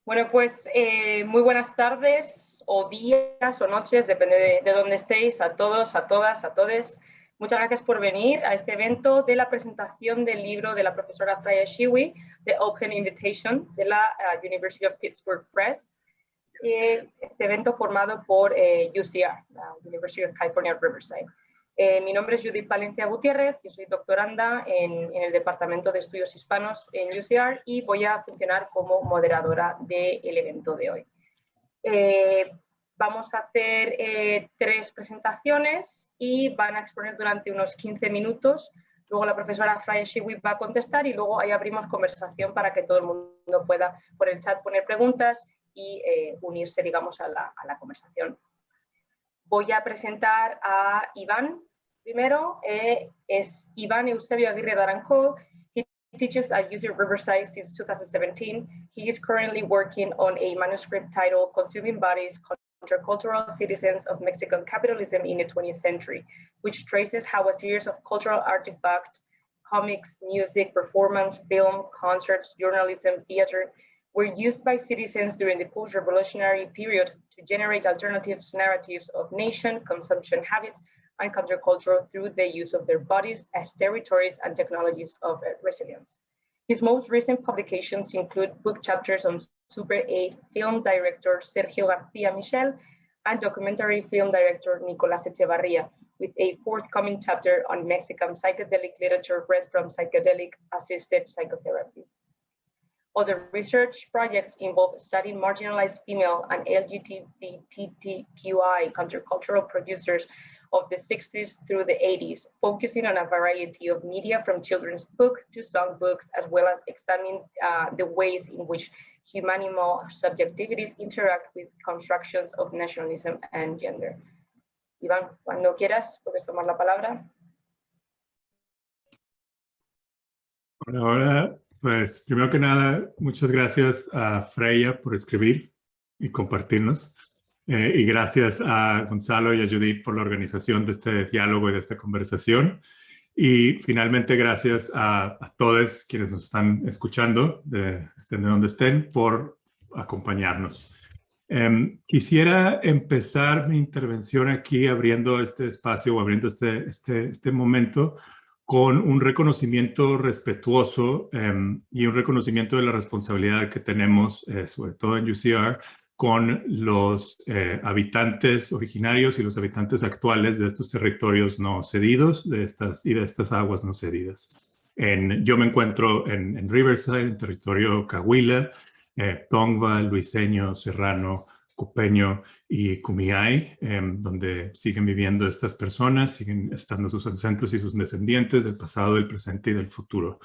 Bueno, pues muy buenas tardes o días o noches, depende de dónde estéis, a todos, a todas, a todes. Muchas gracias por venir a este evento de la presentación del libro de la profesora Freya Shiwi, The Open Invitation, de la University of Pittsburgh Press. Este evento formado por UCR, la University of California, Riverside. Mi nombre es Judith Palencia Gutiérrez, yo soy doctoranda en el Departamento de Estudios Hispanos en UCR y voy a funcionar como moderadora del evento de hoy. Vamos a hacer 3 presentaciones y van a exponer durante unos 15 minutos. Luego la profesora Freya Shiwi va a contestar y luego ahí abrimos conversación para que todo el mundo pueda por el chat poner preguntas y unirse, digamos, a la conversación. Voy a presentar a Iván. Primero es Iván Eusebio Aguirre Daranco. He teaches at UC Riverside since 2017. He is currently working on a manuscript titled Consuming Bodies, Countercultural Citizens of Mexican Capitalism in the 20th Century, which traces how a series of cultural artifacts, comics, music, performance, film, concerts, journalism, theater, were used by citizens during the post-revolutionary period to generate alternative narratives of nation, consumption habits, and counterculture through the use of their bodies as territories and technologies of resilience. His most recent publications include book chapters on Super 8 film director Sergio García Michel and documentary film director Nicolás Echevarría, with a forthcoming chapter on Mexican psychedelic literature read from psychedelic-assisted psychotherapy. Other research projects involve studying marginalized female and LGBTQI countercultural producers of the 60s through the 80s, focusing on a variety of media from children's book to songbooks, as well as examining the ways in which humanimal subjectivities interact with constructions of nationalism and gender. Iván, cuando quieras, puedes tomar la palabra. Ahora, pues, primero que nada, muchas gracias a Freya por escribir y compartirnos. Y gracias a Gonzalo y a Judith por la organización de este diálogo y de esta conversación. Y finalmente, gracias a todos quienes nos están escuchando, de donde estén, por acompañarnos. Quisiera empezar mi intervención aquí abriendo este espacio o abriendo este momento con un reconocimiento respetuoso y un reconocimiento de la responsabilidad que tenemos, sobre todo en UCR, con los habitantes originarios y los habitantes actuales de estos territorios no cedidos de estas aguas no cedidas. Yo me encuentro en Riverside, en territorio Cahuila, Tongva, Luiseño, Serrano, Cupeño y Kumeyaay, donde siguen viviendo estas personas, siguen estando sus ancestros y sus descendientes del pasado, del presente y del futuro.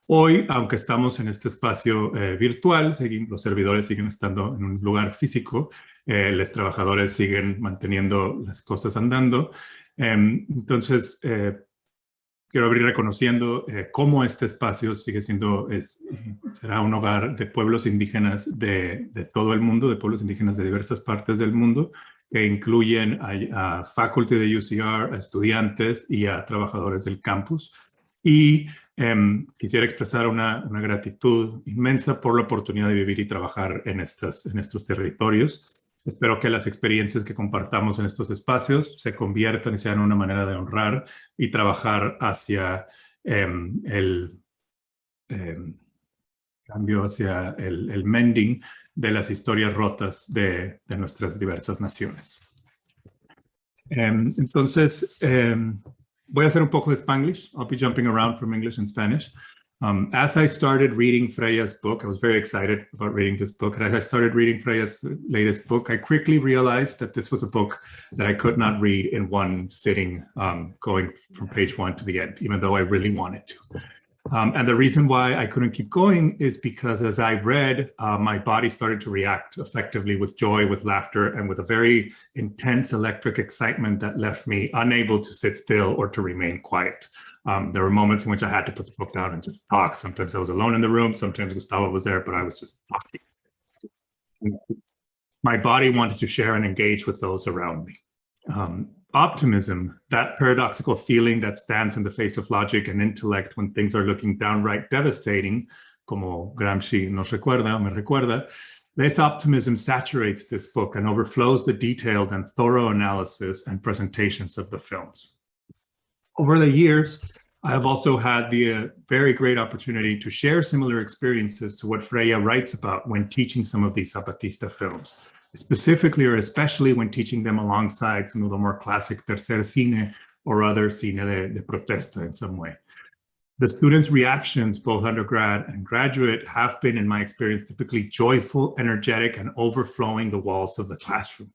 Hoy, aunque estamos en este espacio virtual, los servidores siguen estando en un lugar físico, los trabajadores siguen manteniendo las cosas andando. Entonces, quiero abrir reconociendo cómo este espacio será un hogar de pueblos indígenas de todo el mundo, de pueblos indígenas de diversas partes del mundo, que incluyen a faculty de UCR, a estudiantes y a trabajadores del campus. Y quisiera expresar una gratitud inmensa por la oportunidad de vivir y trabajar en estos territorios. Espero que las experiencias que compartamos en estos espacios se conviertan y sean una manera de honrar y trabajar hacia el cambio, hacia el mending de las historias rotas de nuestras diversas naciones. Entonces, voy a hacer un poco de Spanglish. I'll be jumping around from English and Spanish. As I started reading Freya's book, I was very excited about reading this book. And as I started reading Freya's latest book, I quickly realized that this was a book that I could not read in one sitting, going from page 1 to the end, even though I really wanted to. And the reason why I couldn't keep going is because as I read, my body started to react effectively with joy, with laughter, and with a very intense electric excitement that left me unable to sit still or to remain quiet. There were moments in which I had to put the book down and just talk. Sometimes I was alone in the room, sometimes Gustavo was there, but I was just talking. My body wanted to share and engage with those around me. Optimism, that paradoxical feeling that stands in the face of logic and intellect when things are looking downright devastating, como Gramsci me recuerda, This optimism saturates this book and overflows the detailed and thorough analysis and presentations of the films. Over the years, I have also had the very great opportunity to share similar experiences to what Freya writes about when teaching some of these Zapatista films, specifically or especially when teaching them alongside some of the more classic tercer cine or other cine de protesta in some way. The students' reactions, both undergrad and graduate, have been, in my experience, typically joyful, energetic, and overflowing the walls of the classroom.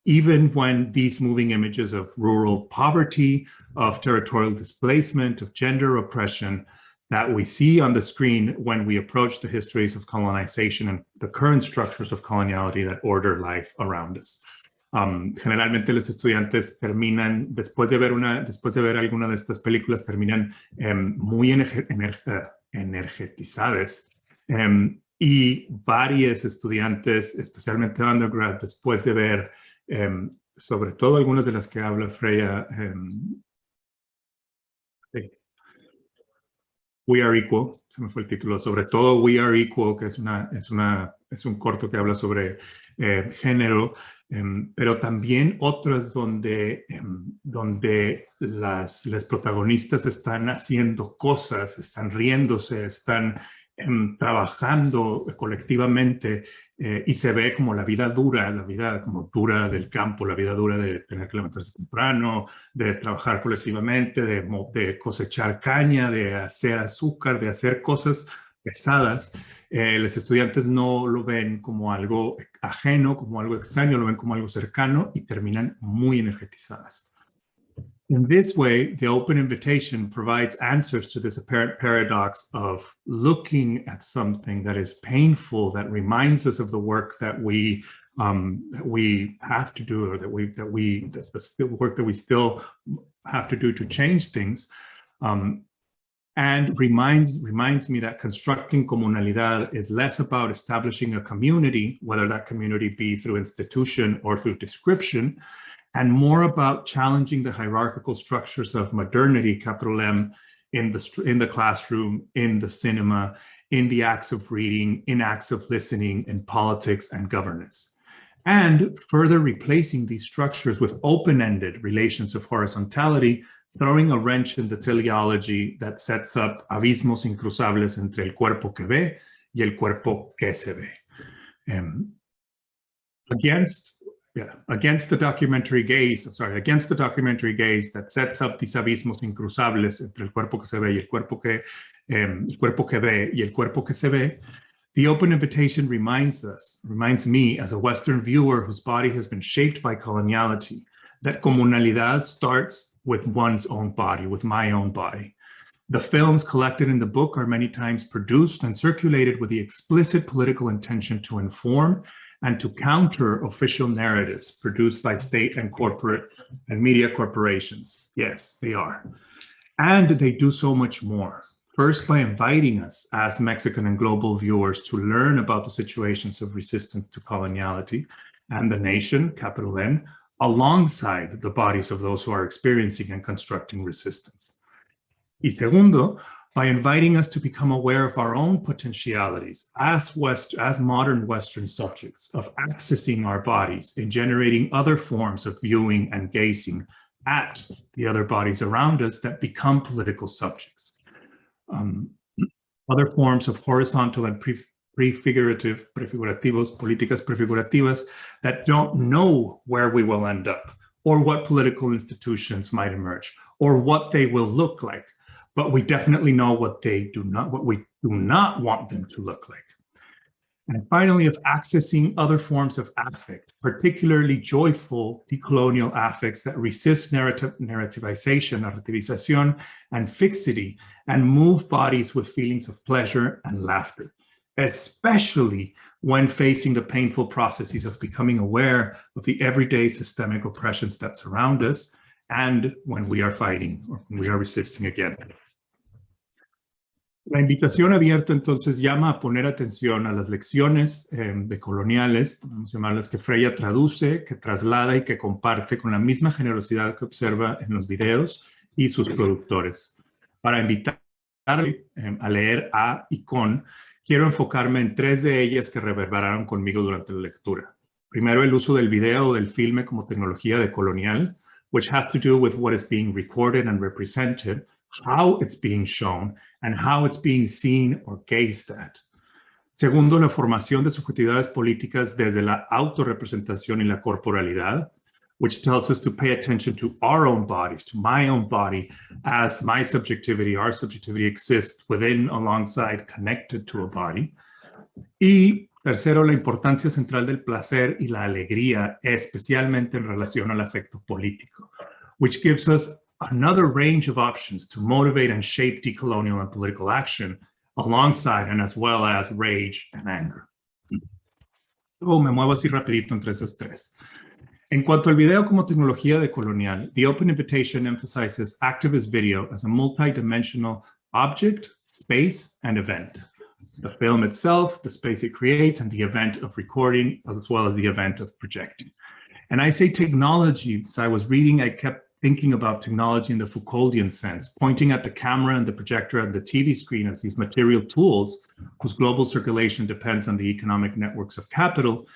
Even when these moving images of rural poverty, of territorial displacement, of gender oppression that we see on the screen when we approach the histories of colonization and the current structures of coloniality that order life around us. Generalmente los estudiantes terminan, después de ver alguna de estas películas, terminan muy energetizadas. Y varios estudiantes, especialmente undergrad, después de ver sobre todo algunas de las que habla Freya, We Are Equal, se me fue el título, sobre todo We Are Equal, que es un corto que habla sobre género, pero también otras donde las protagonistas están haciendo cosas, están riéndose, están trabajando colectivamente y se ve como la vida como dura del campo, la vida dura de tener que levantarse temprano, de trabajar colectivamente, de cosechar caña, de hacer azúcar, de hacer cosas pesadas. Los estudiantes no lo ven como algo ajeno, como algo extraño, lo ven como algo cercano y terminan muy energetizadas. In this way, the open invitation provides answers to this apparent paradox of looking at something that is painful, that reminds us of the work that we have to do, or the work that we still have to do to change things, and reminds me that constructing comunalidad is less about establishing a community, whether that community be through institution or through description, and more about challenging the hierarchical structures of modernity, capital M, in the classroom, in the cinema, in the acts of reading, in acts of listening, in politics and governance. And further replacing these structures with open-ended relations of horizontality, throwing a wrench in the teleology that sets up abismos incruzables entre el cuerpo que ve y el cuerpo que se ve. Against the documentary gaze that sets up these abismos incruzables entre el cuerpo que se ve y el cuerpo que ve y el cuerpo que se ve, the open invitation reminds me as a Western viewer whose body has been shaped by coloniality, that comunalidad starts with one's own body, with my own body. The films collected in the book are many times produced and circulated with the explicit political intention to inform and to counter official narratives produced by state and corporate and media corporations. Yes, they are. And they do so much more. First, by inviting us as Mexican and global viewers to learn about the situations of resistance to coloniality and the nation, capital N, alongside the bodies of those who are experiencing and constructing resistance. Y segundo, by inviting us to become aware of our own potentialities as modern Western subjects of accessing our bodies in generating other forms of viewing and gazing at the other bodies around us that become political subjects. Other forms of horizontal and políticas prefigurativas that don't know where we will end up or what political institutions might emerge or what they will look like. But we definitely know what we do not want them to look like. And finally, of accessing other forms of affect, particularly joyful decolonial affects that resist narrativization, and fixity, and move bodies with feelings of pleasure and laughter, especially when facing the painful processes of becoming aware of the everyday systemic oppressions that surround us, and when we are fighting or when we are resisting again. La invitación abierta entonces llama a poner atención a las lecciones decoloniales, podemos llamarlas, que Freya traduce, que traslada y que comparte con la misma generosidad que observa en los videos y sus productores, para invitar a leer a y con quiero enfocarme en 3 de ellas que reverberaron conmigo durante la lectura. Primero, el uso del video o del filme como tecnología decolonial, which has to do with what is being recorded and represented, how it's being shown, and how it's being seen or gazed at. Segundo, la formación de subjetividades políticas desde la autorrepresentación y la corporalidad, which tells us to pay attention to our own bodies, to my own body, as my subjectivity, our subjectivity exists within, alongside, connected to a body. Y tercero, la importancia central del placer y la alegría, especialmente en relación al afecto político, which gives us another range of options to motivate and shape decolonial and political action, alongside and as well as rage and anger. Luego me muevo así rapidito entre esas 3. En cuanto al video como tecnología decolonial, the Open Invitation emphasizes activist video as a multi-dimensional object, space, and event. The film itself, the space it creates, and the event of recording, as well as the event of projecting. And I say technology, as I was reading, I kept thinking about technology in the Foucauldian sense, pointing at the camera and the projector and the TV screen as these material tools whose global circulation depends on the economic networks of capital,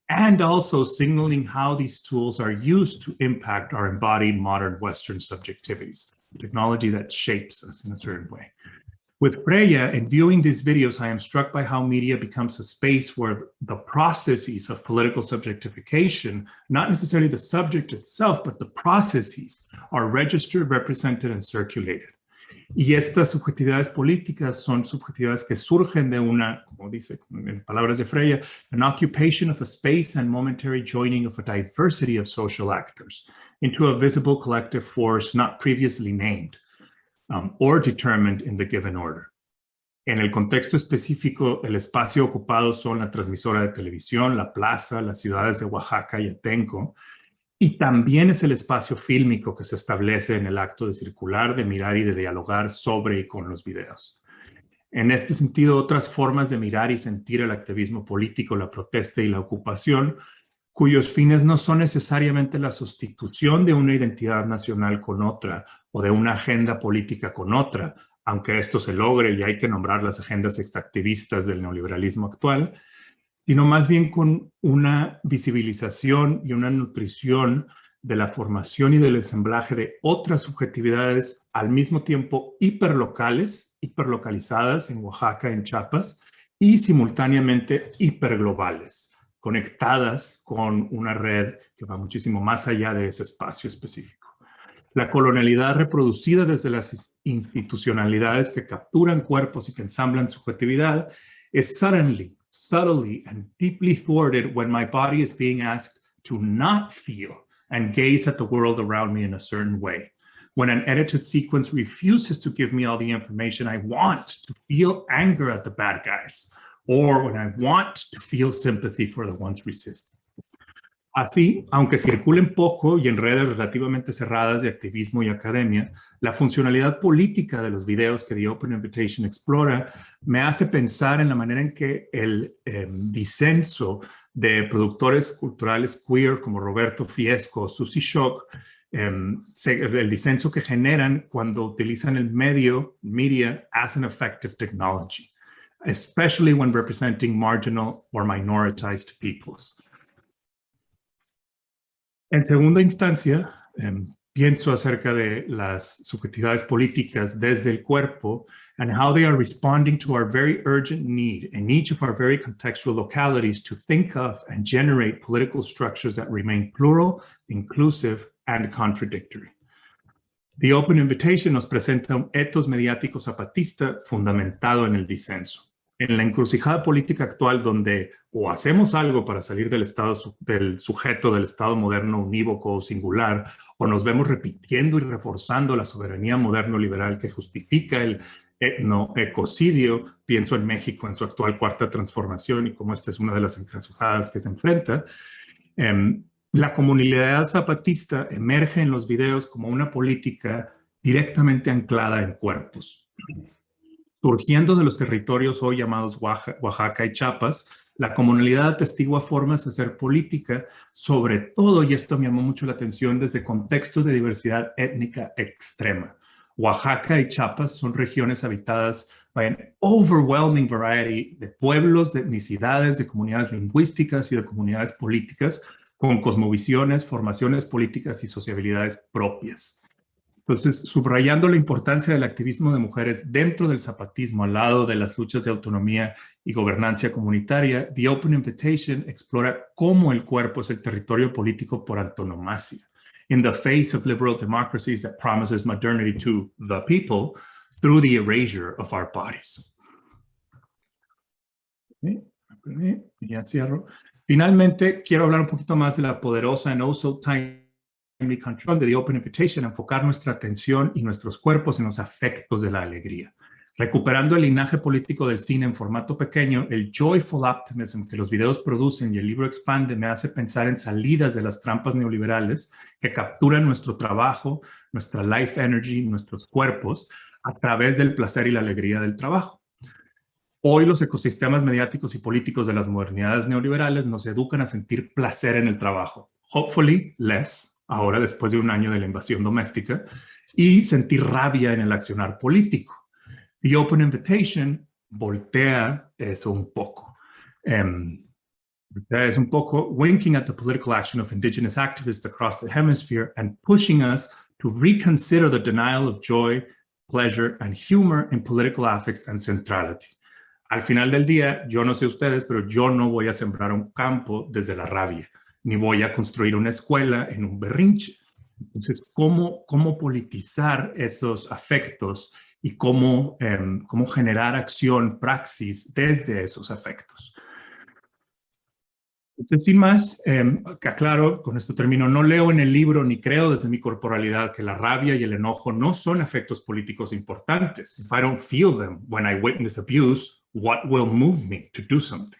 and also signaling how these tools are used to impact our embodied modern Western subjectivities, technology that shapes us in a certain way. With Freya, in viewing these videos, I am struck by how media becomes a space where the processes of political subjectification, not necessarily the subject itself, but the processes are registered, represented, and circulated. Y estas subjetividades políticas son subjetividades que surgen de una, como dice en palabras de Freya, an occupation of a space and momentary joining of a diversity of social actors into a visible collective force not previously named. Or determined in the given order. En el contexto específico, el espacio ocupado son la transmisora de televisión, la plaza, las ciudades de Oaxaca y Atenco, y también es el espacio fílmico que se establece en el acto de circular, de mirar y de dialogar sobre y con los videos. En este sentido, otras formas de mirar y sentir el activismo político, la protesta y la ocupación, cuyos fines no son necesariamente la sustitución de una identidad nacional con otra o de una agenda política con otra, aunque esto se logre y hay que nombrar las agendas extractivistas del neoliberalismo actual, sino más bien con una visibilización y una nutrición de la formación y del ensamblaje de otras subjetividades al mismo tiempo hiperlocalizadas en Oaxaca, en Chiapas, y simultáneamente hiperglobales, conectadas con una red que va muchísimo más allá de ese espacio específico. La colonialidad reproducida desde las institucionalidades que capturan cuerpos y que ensamblan subjetividad is subtly and deeply thwarted when my body is being asked to not feel and gaze at the world around me in a certain way. When an edited sequence refuses to give me all the information I want to feel anger at the bad guys, or when I want to feel sympathy for the ones resisting. Así, aunque circulen poco y en redes relativamente cerradas de activismo y academia, la funcionalidad política de los videos que The Open Invitation explora me hace pensar en la manera en que el disenso de productores culturales queer como Roberto Fiesco, Susie Shock, el disenso que generan cuando utilizan el media as an effective technology, especially when representing marginal or minoritized peoples. En segunda instancia, pienso acerca de las subjetividades políticas desde el cuerpo and how they are responding to our very urgent need in each of our very contextual localities to think of and generate political structures that remain plural, inclusive, and contradictory. The Open Invitation nos presenta un ethos mediático zapatista fundamentado en el disenso. En la encrucijada política actual donde o hacemos algo para salir del sujeto del Estado moderno unívoco o singular, o nos vemos repitiendo y reforzando la soberanía moderno liberal que justifica el etnoecocidio, pienso en México en su actual cuarta transformación y como esta es una de las encrucijadas que se enfrenta, la comunidad zapatista emerge en los videos como una política directamente anclada en cuerpos. Surgiendo de los territorios hoy llamados Oaxaca y Chiapas, la comunidad atestigua formas de hacer política, sobre todo, y esto me llamó mucho la atención, desde contextos de diversidad étnica extrema. Oaxaca y Chiapas son regiones habitadas by an overwhelming variety de pueblos, de etnicidades, de comunidades lingüísticas y de comunidades políticas con cosmovisiones, formaciones políticas y sociabilidades propias. Entonces, subrayando la importancia del activismo de mujeres dentro del zapatismo, al lado de las luchas de autonomía y gobernancia comunitaria, The Open Invitation explora cómo el cuerpo es el territorio político por antonomasia. In the face of liberal democracies that promises modernity to the people through the erasure of our bodies. Y ya cierro. Finalmente, quiero hablar un poquito más de la poderosa and also timely control de The Open Invitation, enfocar nuestra atención y nuestros cuerpos en los afectos de la alegría. Recuperando el linaje político del cine en formato pequeño, el joyful optimism que los videos producen y el libro expande me hace pensar en salidas de las trampas neoliberales que capturan nuestro trabajo, nuestra life energy, nuestros cuerpos a través del placer y la alegría del trabajo. Hoy los ecosistemas mediáticos y políticos de las modernidades neoliberales nos educan a sentir placer en el trabajo. Hopefully less, ahora después de un año de la invasión doméstica, y sentir rabia en el accionar político. The Open Invitation voltea eso un poco. Es un poco winking at the political action of indigenous activists across the hemisphere and pushing us to reconsider the denial of joy, pleasure, and humor in political affects and centrality. Al final del día, yo no sé ustedes, pero yo no voy a sembrar un campo desde la rabia, ni voy a construir una escuela en un berrinche. Entonces, ¿cómo politizar esos afectos y cómo generar acción, praxis desde esos afectos? Entonces, sin más, aclaro, con esto termino, no leo en el libro ni creo desde mi corporalidad que la rabia y el enojo no son efectos políticos importantes. If I don't feel them when I witness abuse, what will move me to do something?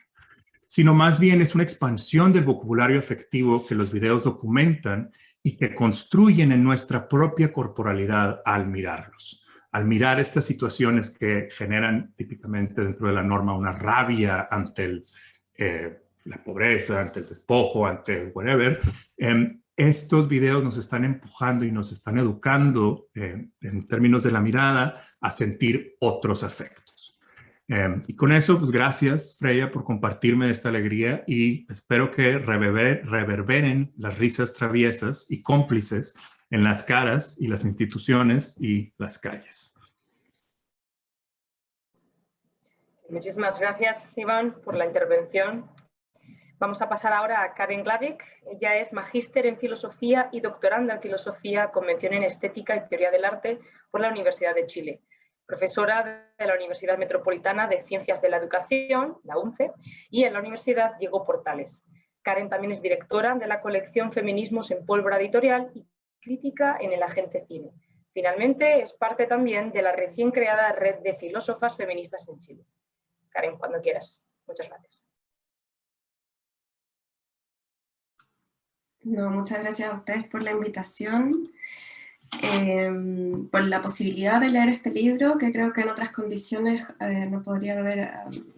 Sino más bien es una expansión del vocabulario afectivo que los videos documentan y que construyen en nuestra propia corporalidad al mirarlos. Al mirar estas situaciones que generan típicamente dentro de la norma una rabia ante la pobreza, ante el despojo, ante el whatever, estos videos nos están empujando y nos están educando en términos de la mirada a sentir otros afectos. Y con eso, pues gracias, Freya, por compartirme esta alegría y espero que reverberen las risas traviesas y cómplices en las caras y las instituciones y las calles. Muchísimas gracias, Iván, por la intervención. Vamos a pasar ahora a Karen Glavik. Ella es magíster en filosofía y doctoranda en filosofía con mención en estética y teoría del arte por la Universidad de Chile. Profesora de la Universidad Metropolitana de Ciencias de la Educación, la UNCE, y en la Universidad Diego Portales. Karen también es directora de la colección Feminismos en Pólvora Editorial y crítica en el Agente Cine. Finalmente, es parte también de la recién creada Red de Filósofas Feministas en Chile. Karen, cuando quieras. Muchas gracias. No, muchas gracias a ustedes por la invitación, por la posibilidad de leer este libro, que creo que en otras condiciones no podría haber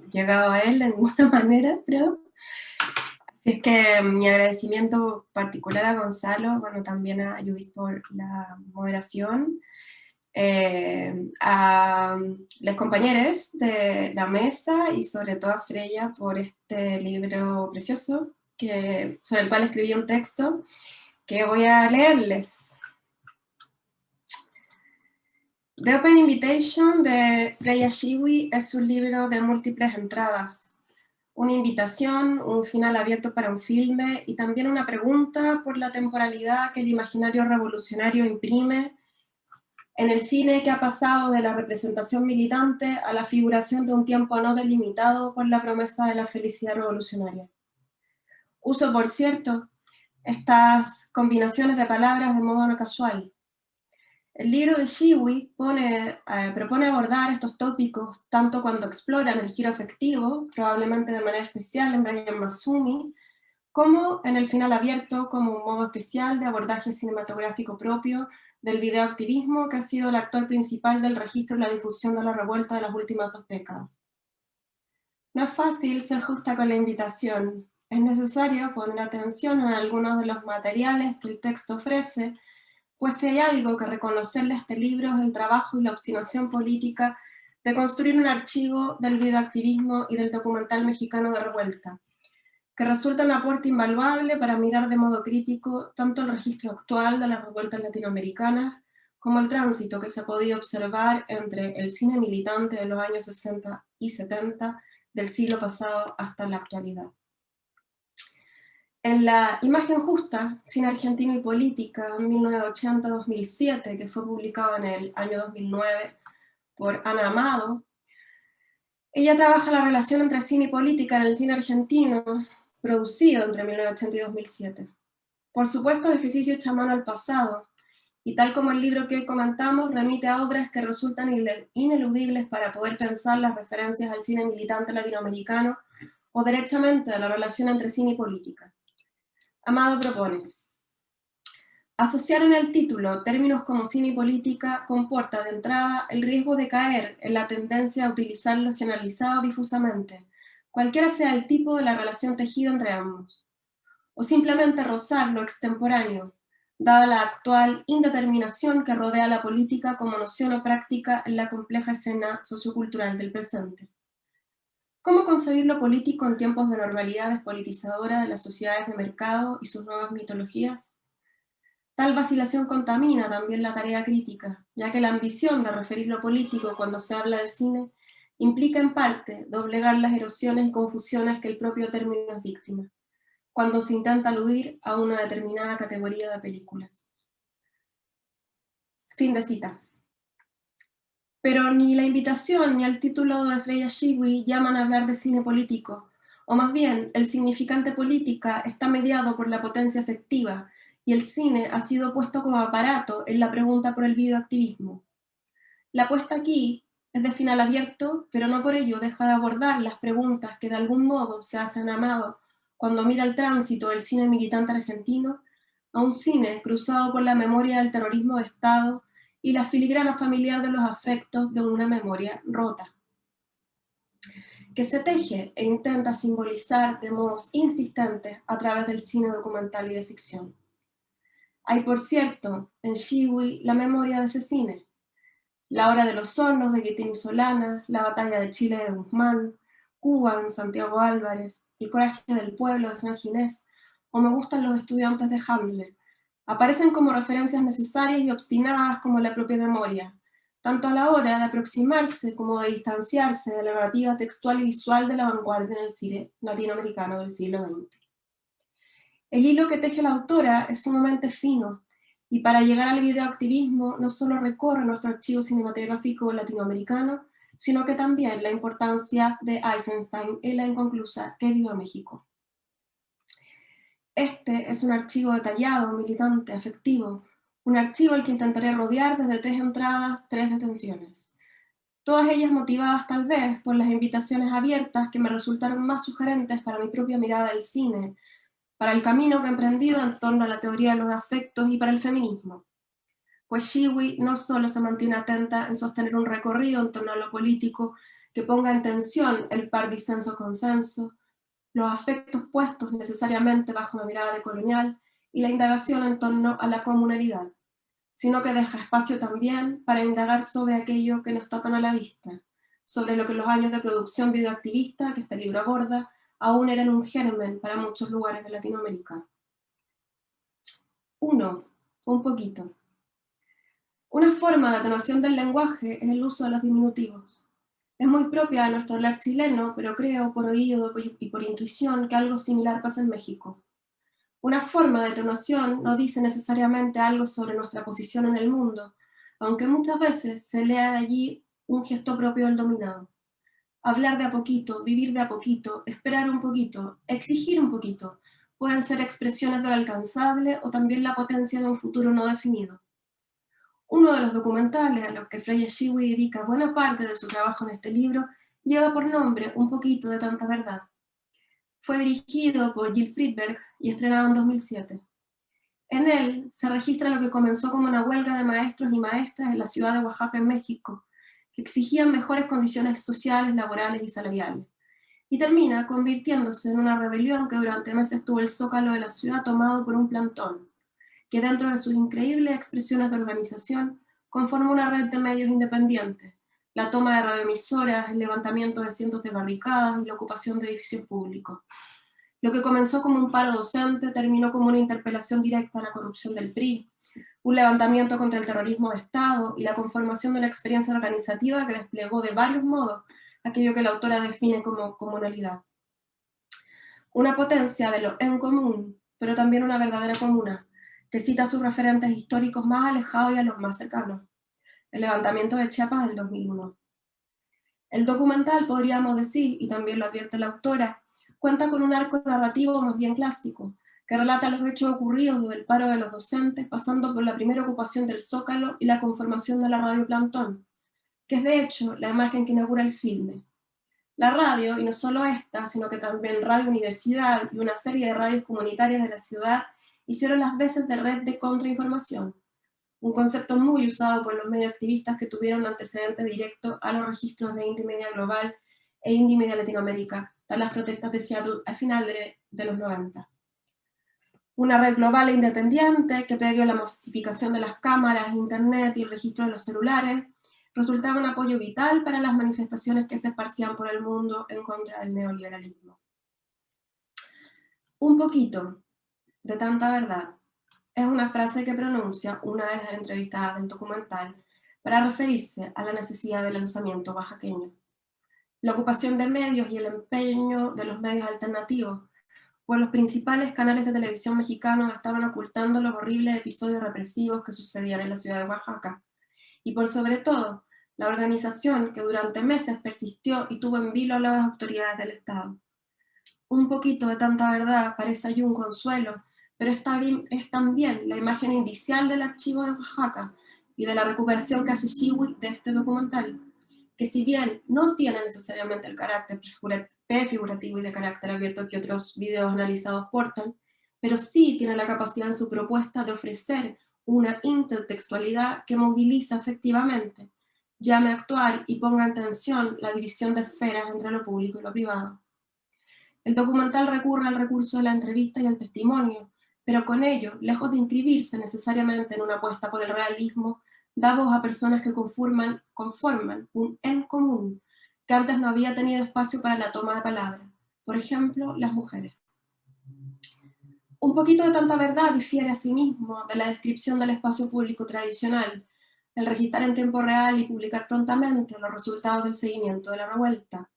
llegado a él de ninguna manera, creo. Así es que mi agradecimiento particular a Gonzalo, bueno, también a Judith por la moderación, a los compañeros de la mesa y sobre todo a Freya por este libro precioso, sobre el cual escribí un texto que voy a leerles. The Open Invitation de Freya Shiwi es un libro de múltiples entradas, una invitación, un final abierto para un filme y también una pregunta por la temporalidad que el imaginario revolucionario imprime en el cine que ha pasado de la representación militante a la figuración de un tiempo no delimitado por la promesa de la felicidad revolucionaria. Uso, por cierto, estas combinaciones de palabras de modo no casual. El libro de Shiwi propone abordar estos tópicos tanto cuando exploran el giro afectivo, probablemente de manera especial en Brian Massumi, como en el final abierto como un modo especial de abordaje cinematográfico propio del videoactivismo que ha sido el actor principal del registro y la difusión de la revuelta de las últimas 2 décadas. No es fácil ser justa con la invitación. Es necesario poner atención en algunos de los materiales que el texto ofrece, pues si hay algo que reconocerle a este libro es el trabajo y la obstinación política de construir un archivo del videoactivismo y del documental mexicano de revuelta, que resulta un aporte invaluable para mirar de modo crítico tanto el registro actual de las revueltas latinoamericanas como el tránsito que se ha podido observar entre el cine militante de los años 60 y 70 del siglo pasado hasta la actualidad. En la Imagen Justa, Cine Argentino y Política, 1980-2007, que fue publicado en el año 2009 por Ana Amado, ella trabaja la relación entre cine y política en el cine argentino, producido entre 1980 y 2007. Por supuesto, el ejercicio echa mano al pasado, y tal como el libro que hoy comentamos, remite a obras que resultan ineludibles para poder pensar las referencias al cine militante latinoamericano o derechamente a la relación entre cine y política. Amado propone: asociar en el título términos como cine y política comporta de entrada el riesgo de caer en la tendencia a utilizarlo generalizado difusamente, cualquiera sea el tipo de la relación tejida entre ambos, o simplemente rozar lo extemporáneo, dada la actual indeterminación que rodea la política como noción o práctica en la compleja escena sociocultural del presente. ¿Cómo concebir lo político en tiempos de normalidad despolitizadora de las sociedades de mercado y sus nuevas mitologías? Tal vacilación contamina también la tarea crítica, ya que la ambición de referir lo político cuando se habla de cine implica en parte doblegar las erosiones y confusiones que el propio término es víctima, cuando se intenta aludir a una determinada categoría de películas. Fin de cita. Pero ni la invitación ni el título de Freya Shiwi llaman a hablar de cine político, o más bien, el significante política está mediado por la potencia efectiva, y el cine ha sido puesto como aparato en la pregunta por el videoactivismo. La apuesta aquí es de final abierto, pero no por ello deja de abordar las preguntas que de algún modo se hacen Amado cuando mira el tránsito del cine militante argentino a un cine cruzado por la memoria del terrorismo de Estado y la filigrana familiar de los afectos de una memoria rota, que se teje e intenta simbolizar de modos insistentes a través del cine documental y de ficción. Hay, por cierto, en Shiwi la memoria de ese cine: La Hora de los Hornos de Guitini Solana, La Batalla de Chile de Guzmán, Cuba en Santiago Álvarez, El Coraje del Pueblo de San Ginés, o Me Gustan los Estudiantes de Handler. Aparecen como referencias necesarias y obstinadas como la propia memoria, tanto a la hora de aproximarse como de distanciarse de la narrativa textual y visual de la vanguardia en el cine latinoamericano del siglo XX. El hilo que teje la autora es sumamente fino, y para llegar al videoactivismo no solo recorre nuestro archivo cinematográfico latinoamericano, sino que también la importancia de Eisenstein en la inconclusa Que viva México. Este es un archivo detallado, militante, afectivo, un archivo al que intentaré rodear desde 3 entradas, 3 detenciones. Todas ellas motivadas tal vez por las invitaciones abiertas que me resultaron más sugerentes para mi propia mirada del cine, para el camino que he emprendido en torno a la teoría de los afectos y para el feminismo. Pues Shiwi no solo se mantiene atenta en sostener un recorrido en torno a lo político que ponga en tensión el par disenso-consenso, los afectos puestos necesariamente bajo una mirada decolonial y la indagación en torno a la comunalidad, sino que deja espacio también para indagar sobre aquello que no está tan a la vista, sobre lo que los años de producción videoactivista que este libro aborda aún eran un germen para muchos lugares de Latinoamérica. 1. Un poquito. Una forma de atenuación del lenguaje es el uso de los diminutivos. Es muy propia de nuestro hablar chileno, pero creo por oído y por intuición que algo similar pasa en México. Una forma de atenuación no dice necesariamente algo sobre nuestra posición en el mundo, aunque muchas veces se lea de allí un gesto propio del dominado. Hablar de a poquito, vivir de a poquito, esperar un poquito, exigir un poquito, pueden ser expresiones de lo alcanzable o también la potencia de un futuro no definido. Uno de los documentales a los que Freya Shiwi dedica buena parte de su trabajo en este libro lleva por nombre Un poquito de tanta verdad. Fue dirigido por Jill Friedberg y estrenado en 2007. En él se registra lo que comenzó como una huelga de maestros y maestras en la ciudad de Oaxaca, en México, que exigían mejores condiciones sociales, laborales y salariales, y termina convirtiéndose en una rebelión que durante meses tuvo el zócalo de la ciudad tomado por un plantón, que dentro de sus increíbles expresiones de organización conforma una red de medios independientes, la toma de radioemisoras, el levantamiento de cientos de barricadas y la ocupación de edificios públicos. Lo que comenzó como un paro docente terminó como una interpelación directa a la corrupción del PRI, un levantamiento contra el terrorismo de Estado y la conformación de una experiencia organizativa que desplegó de varios modos aquello que la autora define como comunalidad. Una potencia de lo en común, pero también una verdadera comuna, que cita a sus referentes históricos más alejados y a los más cercanos. El levantamiento de Chiapas del 2001. El documental, podríamos decir, y también lo advierte la autora, cuenta con un arco narrativo más bien clásico, que relata los hechos ocurridos desde el paro de los docentes, pasando por la primera ocupación del Zócalo y la conformación de la Radio Plantón, que es de hecho la imagen que inaugura el filme. La radio, y no solo esta, sino que también Radio Universidad y una serie de radios comunitarias de la ciudad, hicieron las veces de red de contrainformación, un concepto muy usado por los medios activistas que tuvieron antecedente directo a los registros de Indie Media Global e Indie Media Latinoamérica, tras las protestas de Seattle al final de los 90. Una red global e independiente que previo a la masificación de las cámaras, internet y el registro de los celulares, resultaba un apoyo vital para las manifestaciones que se esparcían por el mundo en contra del neoliberalismo. Un poquito de tanta verdad es una frase que pronuncia una de las entrevistadas del documental para referirse a la necesidad de lanzamiento oaxaqueño. La ocupación de medios y el empeño de los medios alternativos, pues los principales canales de televisión mexicanos estaban ocultando los horribles episodios represivos que sucedían en la ciudad de Oaxaca, y por sobre todo, la organización que durante meses persistió y tuvo en vilo a las autoridades del Estado. Un poquito de tanta verdad parece allí un consuelo, pero es también la imagen indicial del archivo de Oaxaca y de la recuperación que hace Shiwi de este documental, que si bien no tiene necesariamente el carácter prefigurativo y de carácter abierto que otros videos analizados portan, pero sí tiene la capacidad en su propuesta de ofrecer una intertextualidad que moviliza efectivamente, llame a actuar y ponga en tensión la división de esferas entre lo público y lo privado. El documental recurre al recurso de la entrevista y el testimonio, pero con ello, lejos de inscribirse necesariamente en una apuesta por el realismo, da voz a personas que conforman un en común, que antes no había tenido espacio para la toma de palabra, por ejemplo, las mujeres. Un poquito de tanta verdad difiere asimismo de la descripción del espacio público tradicional, el registrar en tiempo real y publicar prontamente los resultados del seguimiento de la revuelta.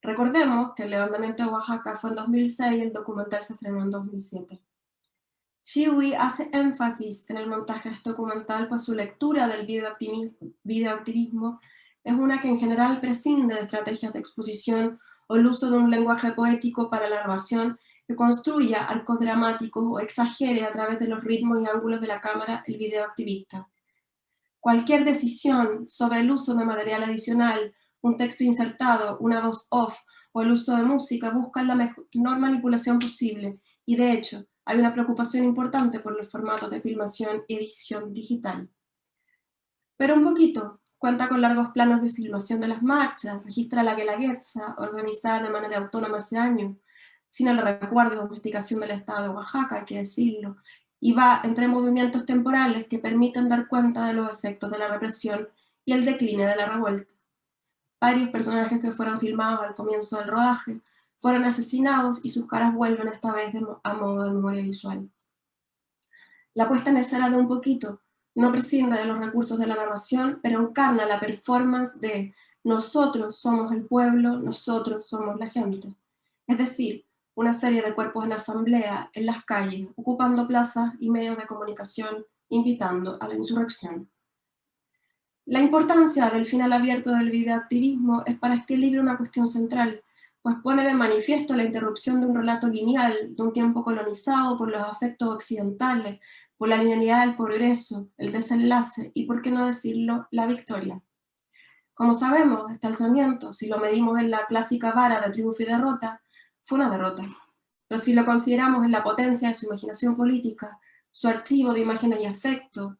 Recordemos que el levantamiento de Oaxaca fue en 2006 y el documental se estrenó en 2007. Shiwi hace énfasis en el montaje de este documental, pues su lectura del videoactivismo es una que en general prescinde de estrategias de exposición o el uso de un lenguaje poético para la narración que construya arcos dramáticos o exagere a través de los ritmos y ángulos de la cámara el videoactivista. Cualquier decisión sobre el uso de material adicional, un texto insertado, una voz off o el uso de música buscan la menor manipulación posible y de hecho hay una preocupación importante por los formatos de filmación y edición digital. Pero un poquito, cuenta con largos planos de filmación de las marchas, registra la Guelaguetza, organizada de manera autónoma hace años, sin el recuerdo de investigación del Estado de Oaxaca, hay que decirlo, y va entre movimientos temporales que permiten dar cuenta de los efectos de la represión y el decline de la revuelta. Varios personajes que fueron filmados al comienzo del rodaje fueron asesinados y sus caras vuelven esta vez a modo de memoria visual. La puesta en escena de un poquito no prescinde de los recursos de la narración, pero encarna la performance de nosotros somos el pueblo, nosotros somos la gente. Es decir, una serie de cuerpos en asamblea, en las calles, ocupando plazas y medios de comunicación, invitando a la insurrección. La importancia del final abierto del videoactivismo es para este libro una cuestión central, pues pone de manifiesto la interrupción de un relato lineal, de un tiempo colonizado por los afectos occidentales, por la linealidad del progreso, el desenlace y, por qué no decirlo, la victoria. Como sabemos, este alzamiento, si lo medimos en la clásica vara de triunfo y derrota, fue una derrota. Pero si lo consideramos en la potencia de su imaginación política, su archivo de imágenes y afectos,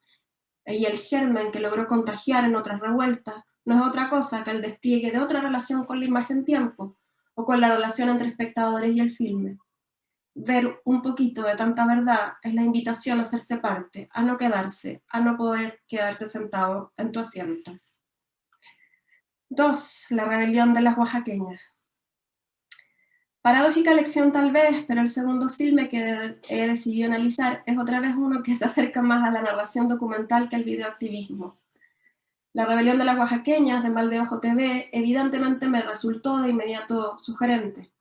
y el germen que logró contagiar en otras revueltas, no es otra cosa que el despliegue de otra relación con la imagen-tiempo, o con la relación entre espectadores y el filme. ver un poquito de tanta verdad es la invitación a hacerse parte, a no quedarse, a no poder quedarse sentado en tu asiento. 2. La rebelión de las oaxaqueñas. Paradójica elección tal vez, pero el segundo filme que he decidido analizar es otra vez uno que se acerca más a la narración documental que al videoactivismo. La rebelión de las oaxaqueñas de Mal de Ojo TV evidentemente me resultó de inmediato sugerente.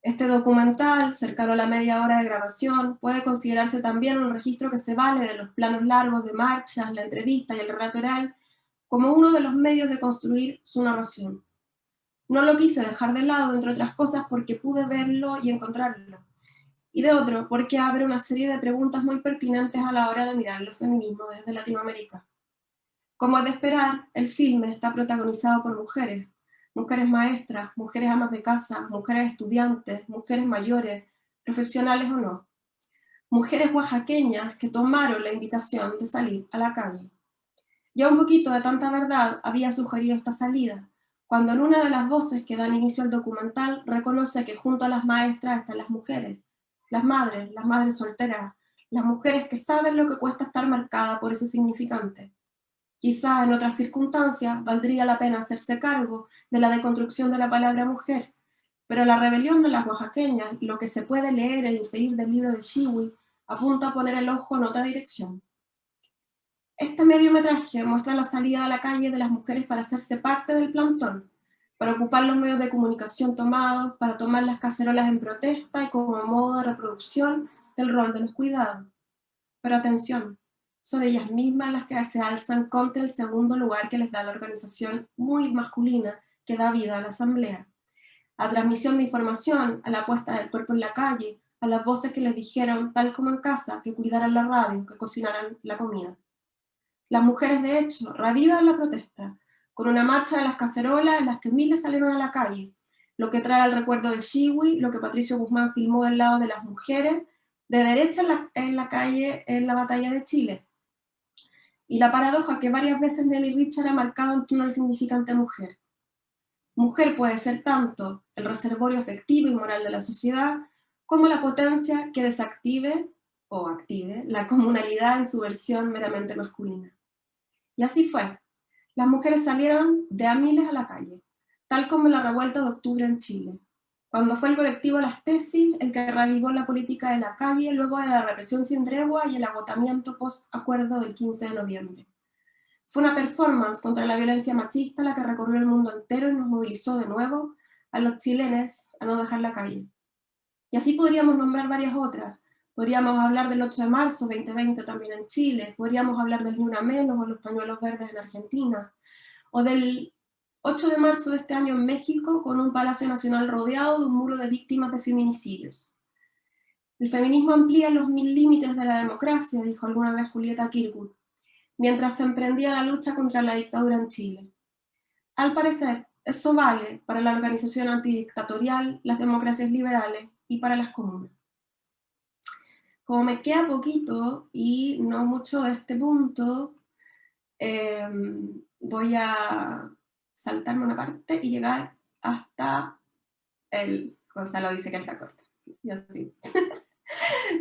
Este documental, cercano a la media hora de grabación, puede considerarse también un registro que se vale de los planos largos de marchas, la entrevista y el relato oral como uno de los medios de construir su narración. No lo quise dejar de lado, entre otras cosas, porque pude verlo y encontrarlo. Y de otro, porque abre una serie de preguntas muy pertinentes a la hora de mirar el feminismo desde Latinoamérica. Como es de esperar, el filme está protagonizado por mujeres, mujeres maestras, mujeres amas de casa, mujeres estudiantes, mujeres mayores, profesionales o no. Mujeres oaxaqueñas que tomaron la invitación de salir a la calle. Ya un poquito de tanta verdad había sugerido esta salida, cuando en una de las voces que dan inicio al documental reconoce que junto a las maestras están las mujeres madres solteras, las mujeres que saben lo que cuesta estar marcada por ese significante. Quizá en otras circunstancias valdría la pena hacerse cargo de la deconstrucción de la palabra mujer, pero la rebelión de las oaxaqueñas y lo que se puede leer e inferir del libro de Shiwi apunta a poner el ojo en otra dirección. Este mediometraje muestra la salida a la calle de las mujeres para hacerse parte del plantón, para ocupar los medios de comunicación tomados, para tomar las cacerolas en protesta y como modo de reproducción del rol de los cuidados. Pero atención, son ellas mismas las que se alzan contra el segundo lugar que les da la organización muy masculina que da vida a la asamblea. A transmisión de información, a la puesta del cuerpo en la calle, a las voces que les dijeron, tal como en casa, que cuidaran la radio, que cocinaran la comida. Las mujeres, de hecho, reavivan la protesta, con una marcha de las cacerolas en las que miles salieron a la calle, lo que trae al recuerdo de Shiwi, lo que Patricio Guzmán filmó del lado de las mujeres, de derecha en la calle en la batalla de Chile. Y la paradoja que varias veces Nelly Richard ha marcado en torno al significante mujer. Mujer puede ser tanto el reservorio afectivo y moral de la sociedad, como la potencia que desactive o active la comunalidad en su versión meramente masculina. Y así fue. Las mujeres salieron de a miles a la calle, tal como en la revuelta de octubre en Chile, cuando fue el colectivo Las Tesis el que reavivó la política de la calle luego de la represión sin tregua y el agotamiento post-acuerdo del 15 de noviembre. Fue una performance contra la violencia machista la que recorrió el mundo entero y nos movilizó de nuevo a los chilenos a no dejar la calle. Y así podríamos nombrar varias otras. Podríamos hablar del 8 de marzo 2020 también en Chile, podríamos hablar del Ni Una Menos o los pañuelos verdes en Argentina, o del 8 de marzo de este año en México con un Palacio Nacional rodeado de un muro de víctimas de feminicidios. El feminismo amplía los límites de la democracia, dijo alguna vez Julieta Kirkwood, mientras se emprendía la lucha contra la dictadura en Chile. Al parecer, eso vale para la organización antidictatorial, las democracias liberales y para las comunas. Como me queda poquito y no mucho de este punto, voy a saltarme una parte y llegar hasta el... Gonzalo dice que está corta. Yo sí.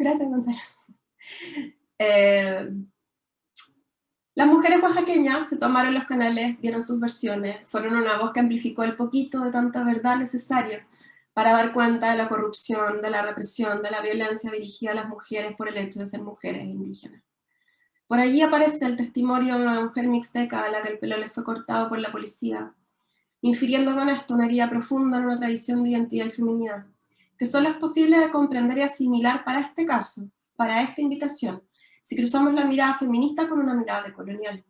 Gracias, Gonzalo. Las mujeres oaxaqueñas se tomaron los canales, dieron sus versiones, fueron una voz que amplificó el poquito de tanta verdad necesaria para dar cuenta de la corrupción, de la represión, de la violencia dirigida a las mujeres por el hecho de ser mujeres indígenas. Por allí aparece el testimonio de una mujer mixteca a la que el pelo le fue cortado por la policía, infiriendo con esto una herida profunda en una tradición de identidad y feminidad, que solo es posible de comprender y asimilar para este caso, para esta invitación, si cruzamos la mirada feminista con una mirada decolonial.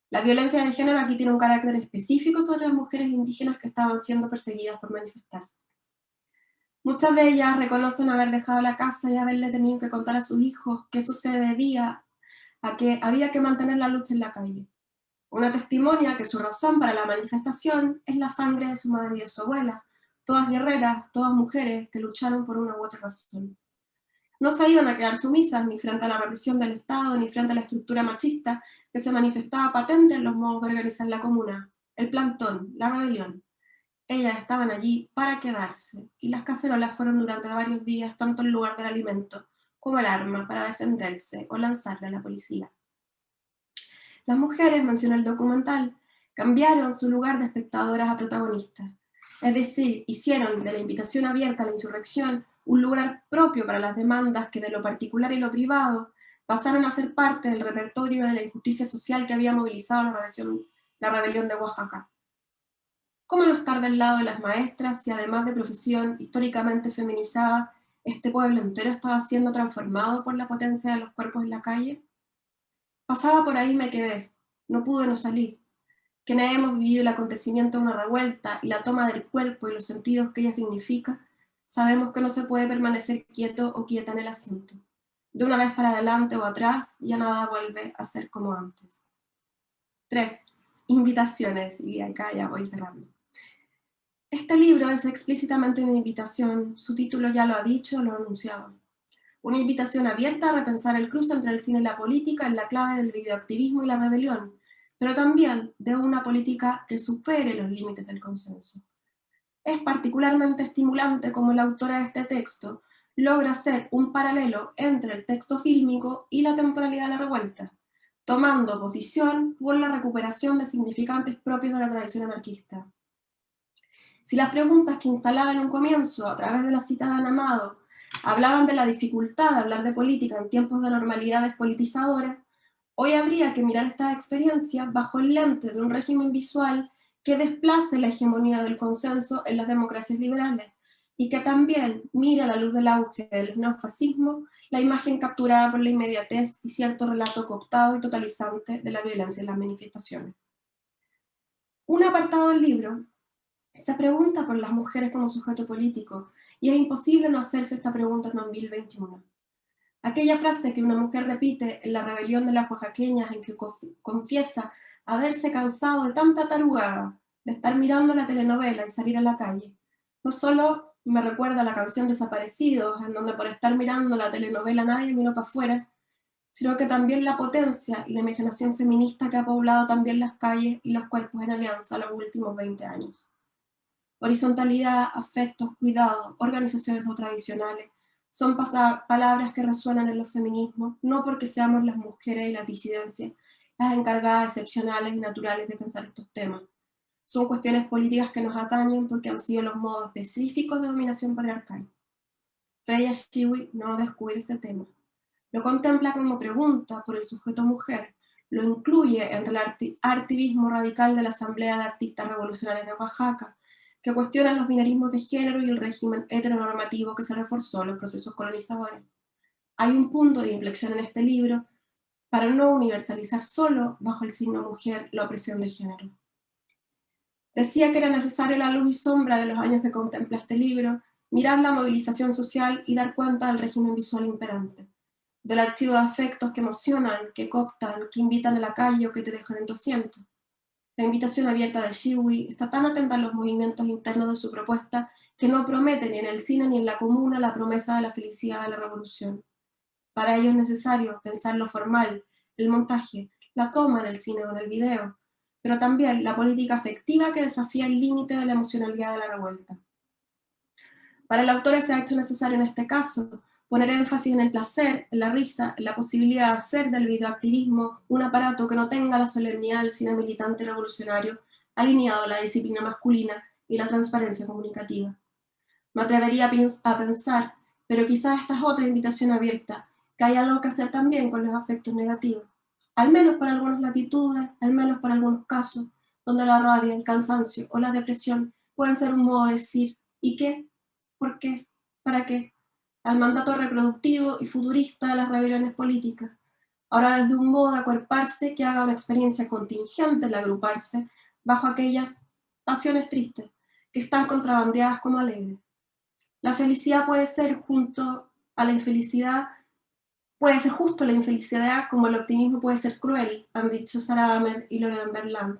La violencia de género aquí tiene un carácter específico sobre las mujeres indígenas que estaban siendo perseguidas por manifestarse. Muchas de ellas reconocen haber dejado la casa y haberle tenido que contar a sus hijos que eso se debía a que había que mantener la lucha en la calle. Una testimonia que su razón para la manifestación es la sangre de su madre y de su abuela, todas guerreras, todas mujeres que lucharon por una u otra razón. No se iban a quedar sumisas ni frente a la represión del Estado, ni frente a la estructura machista que se manifestaba patente en los modos de organizar la comuna, el plantón, la rebelión. Ellas estaban allí para quedarse, y las cacerolas fueron durante varios días tanto el lugar del alimento como el arma para defenderse o lanzarle a la policía. Las mujeres, menciona el documental, cambiaron su lugar de espectadoras a protagonistas. Es decir, hicieron de la invitación abierta a la insurrección un lugar propio para las demandas que de lo particular y lo privado pasaron a ser parte del repertorio de la injusticia social que había movilizado la rebelión de Oaxaca. ¿Cómo no estar del lado de las maestras si además de profesión históricamente feminizada, este pueblo entero estaba siendo transformado por la potencia de los cuerpos en la calle? Pasaba por ahí y me quedé, no pude no salir. Quienes hemos vivido el acontecimiento de una revuelta y la toma del cuerpo y los sentidos que ella significa, sabemos que no se puede permanecer quieto o quieta en el asiento. De una vez para adelante o atrás, ya nada vuelve a ser como antes. 3. Invitaciones, y acá ya voy cerrando. Este libro es explícitamente una invitación, su título ya lo ha dicho, lo ha anunciado. Una invitación abierta a repensar el cruce entre el cine y la política en la clave del videoactivismo y la rebelión, pero también de una política que supere los límites del consenso. Es particularmente estimulante como la autora de este texto logra hacer un paralelo entre el texto fílmico y la temporalidad de la revuelta, tomando posición por la recuperación de significantes propios de la tradición anarquista. Si las preguntas que instalaba en un comienzo, a través de la cita de Ana Amado, hablaban de la dificultad de hablar de política en tiempos de normalidad despolitizadora, hoy habría que mirar estas experiencias bajo el lente de un régimen visual que desplace la hegemonía del consenso en las democracias liberales y que también mira a la luz del auge del neofascismo la imagen capturada por la inmediatez y cierto relato cooptado y totalizante de la violencia en las manifestaciones. Un apartado del libro se pregunta por las mujeres como sujeto político, y es imposible no hacerse esta pregunta en 2021. Aquella frase que una mujer repite en la rebelión de las oaxaqueñas en que confiesa haberse cansado de tanta tarugada, de estar mirando la telenovela y salir a la calle, no solo me recuerda a la canción Desaparecidos, en donde por estar mirando la telenovela nadie miró para afuera, sino que también la potencia y la imaginación feminista que ha poblado también las calles y los cuerpos en alianza los últimos 20 años. Horizontalidad, afectos, cuidados, organizaciones no tradicionales, son palabras que resuenan en los feminismos, no porque seamos las mujeres y las disidencias las encargadas excepcionales y naturales de pensar estos temas. Son cuestiones políticas que nos atañen porque han sido los modos específicos de dominación patriarcal. Freya Shiwi no descubre este tema. Lo contempla como pregunta por el sujeto mujer, lo incluye entre el activismo radical de la Asamblea de Artistas Revolucionarios de Oaxaca, que cuestionan los binarismos de género y el régimen heteronormativo que se reforzó en los procesos colonizadores. Hay un punto de inflexión en este libro para no universalizar solo bajo el signo mujer la opresión de género. Decía que era necesaria la luz y sombra de los años que contempla este libro, mirar la movilización social y dar cuenta del régimen visual imperante, del archivo de afectos que emocionan, que cooptan, que invitan a la calle o que te dejan en tu asiento. La invitación abierta de Shiwi está tan atenta a los movimientos internos de su propuesta que no promete ni en el cine ni en la comuna la promesa de la felicidad de la revolución. Para ello es necesario pensar lo formal, el montaje, la toma en el cine o en el video, pero también la política afectiva que desafía el límite de la emocionalidad de la revuelta. Para el autor se ha hecho necesario en este caso poner énfasis en el placer, en la risa, en la posibilidad de hacer del videoactivismo un aparato que no tenga la solemnidad del cine militante revolucionario, alineado a la disciplina masculina y la transparencia comunicativa. Me atrevería a pensar, pero quizás esta es otra invitación abierta, que hay algo que hacer también con los afectos negativos, al menos para algunas latitudes, al menos para algunos casos, donde la rabia, el cansancio o la depresión pueden ser un modo de decir, ¿y qué? ¿Por qué? ¿Para qué? Al mandato reproductivo y futurista de las rebeliones políticas. Ahora desde un modo de acuerparse que haga una experiencia contingente el agruparse bajo aquellas pasiones tristes que están contrabandeadas como alegres. La felicidad puede ser junto a la infelicidad, puede ser justo la infelicidad como el optimismo puede ser cruel, han dicho Sarah Ahmed y Lorraine Berland.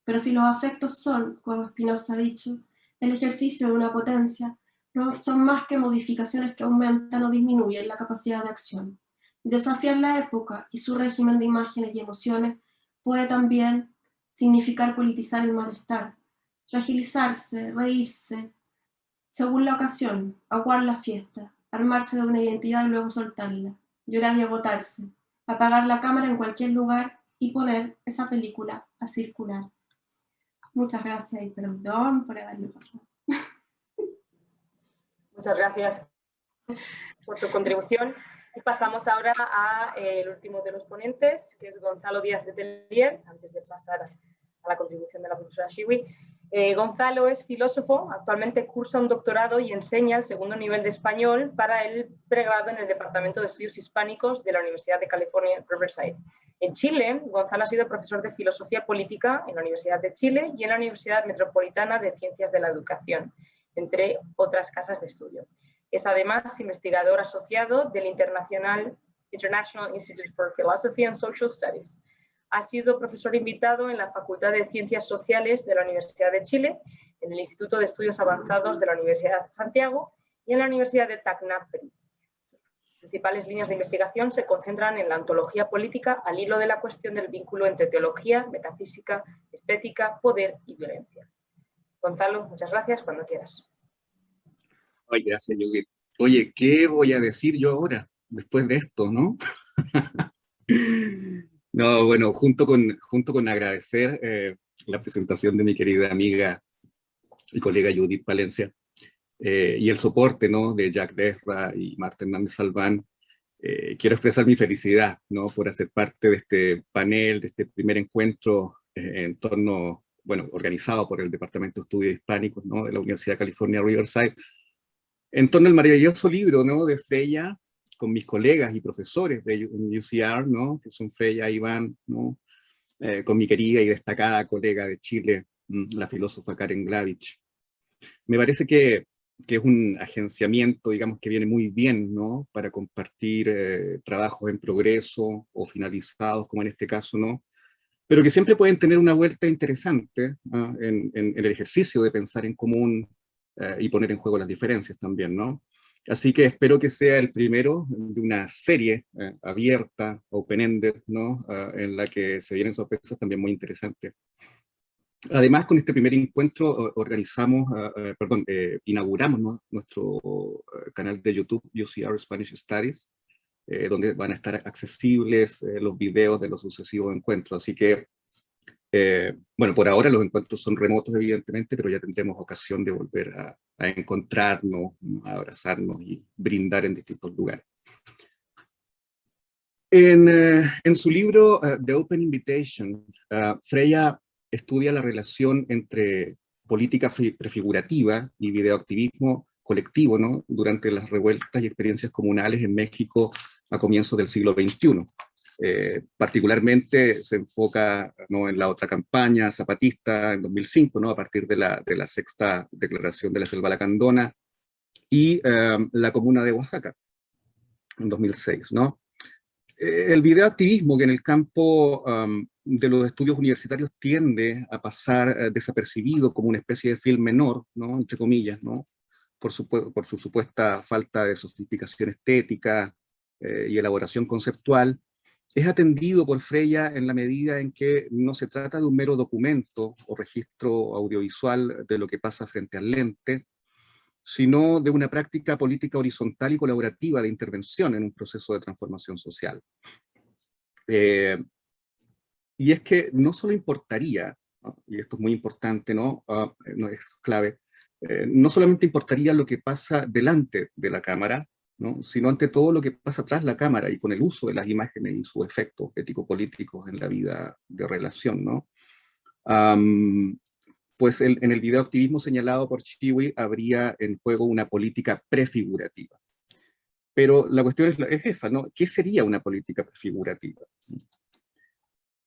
Pero si los afectos son, como Spinoza ha dicho, el ejercicio de una potencia, no son más que modificaciones que aumentan o disminuyen la capacidad de acción. Desafiar la época y su régimen de imágenes y emociones puede también significar politizar el malestar, fragilizarse, reírse, según la ocasión, aguar la fiesta, armarse de una identidad y luego soltarla, llorar y agotarse, apagar la cámara en cualquier lugar y poner esa película a circular. Muchas gracias y perdón por haberme pasado. Muchas gracias por tu contribución. Y pasamos ahora al último de los ponentes, que es Gonzalo Díaz de Tellier, antes de pasar a la contribución de la profesora Shiwi. Gonzalo es filósofo, actualmente cursa un doctorado y enseña el segundo nivel de español para el pregrado en el Departamento de Estudios Hispánicos de la Universidad de California, Riverside. En Chile, Gonzalo ha sido profesor de Filosofía Política en la Universidad de Chile y en la Universidad Metropolitana de Ciencias de la Educación, entre otras casas de estudio. Es además investigador asociado del International Institute for Philosophy and Social Studies. Ha sido profesor invitado en la Facultad de Ciencias Sociales de la Universidad de Chile, en el Instituto de Estudios Avanzados de la Universidad de Santiago y en la Universidad de Tacna-Pri. Sus principales líneas de investigación se concentran en la ontología política al hilo de la cuestión del vínculo entre teología, metafísica, estética, poder y violencia. Gonzalo, muchas gracias, cuando quieras. Ay, gracias, Judith. Oye, ¿qué voy a decir yo ahora, después de esto, no? No, bueno, junto con agradecer la presentación de mi querida amiga y colega Judith Palencia, y el soporte, ¿no?, de Jack Desra y Marta Hernández Salván, quiero expresar mi felicidad, ¿no?, por hacer parte de este panel, de este primer encuentro en torno, bueno, organizado por el Departamento de Estudios Hispánicos, ¿no?, de la Universidad de California, Riverside, en torno al maravilloso libro, ¿no?, de Freya, con mis colegas y profesores de UCR, ¿no?, que son Freya, Iván, ¿no?, con mi querida y destacada colega de Chile, la filósofa Karen Glavich. Me parece que es un agenciamiento, digamos, que viene muy bien, ¿no?, para compartir trabajos en progreso o finalizados, como en este caso, ¿no?, pero que siempre pueden tener una vuelta interesante, ¿no?, en el ejercicio de pensar en común, y poner en juego las diferencias también, ¿no? Así que espero que sea el primero de una serie abierta, open-ended, ¿no?, en la que se vienen sorpresas también muy interesantes. Además, con este primer encuentro inauguramos, ¿no?, nuestro canal de YouTube, UCR Spanish Studies, donde van a estar accesibles los videos de los sucesivos encuentros. Así que, bueno, por ahora los encuentros son remotos, evidentemente, pero ya tendremos ocasión de volver a encontrarnos, a abrazarnos y brindar en distintos lugares. En su libro The Open Invitation, Freya estudia la relación entre política prefigurativa y videoactivismo colectivo, ¿no?, durante las revueltas y experiencias comunales en México a comienzos del siglo XXI. Particularmente se enfoca, ¿no?, en la otra campaña zapatista en 2005, ¿no?, a partir de la sexta declaración de la Selva Lacandona, y la comuna de Oaxaca en 2006, ¿no? El videoactivismo, que en el campo de los estudios universitarios tiende a pasar desapercibido como una especie de film menor, ¿no?, entre comillas, ¿no?, por su supuesta falta de sofisticación estética y elaboración conceptual, es atendido por Freya en la medida en que no se trata de un mero documento o registro audiovisual de lo que pasa frente al lente, sino de una práctica política horizontal y colaborativa de intervención en un proceso de transformación social. Y es que no solo importaría, ¿no?, y esto es muy importante, ¿no?, no es clave, no solamente importaría lo que pasa delante de la cámara, ¿no?, sino ante todo lo que pasa tras la cámara y con el uso de las imágenes y sus efectos ético-políticos en la vida de relación, ¿no? Pues en el videoactivismo señalado por Shiwi habría en juego una política prefigurativa. Pero la cuestión es esa, ¿no? ¿Qué sería una política prefigurativa?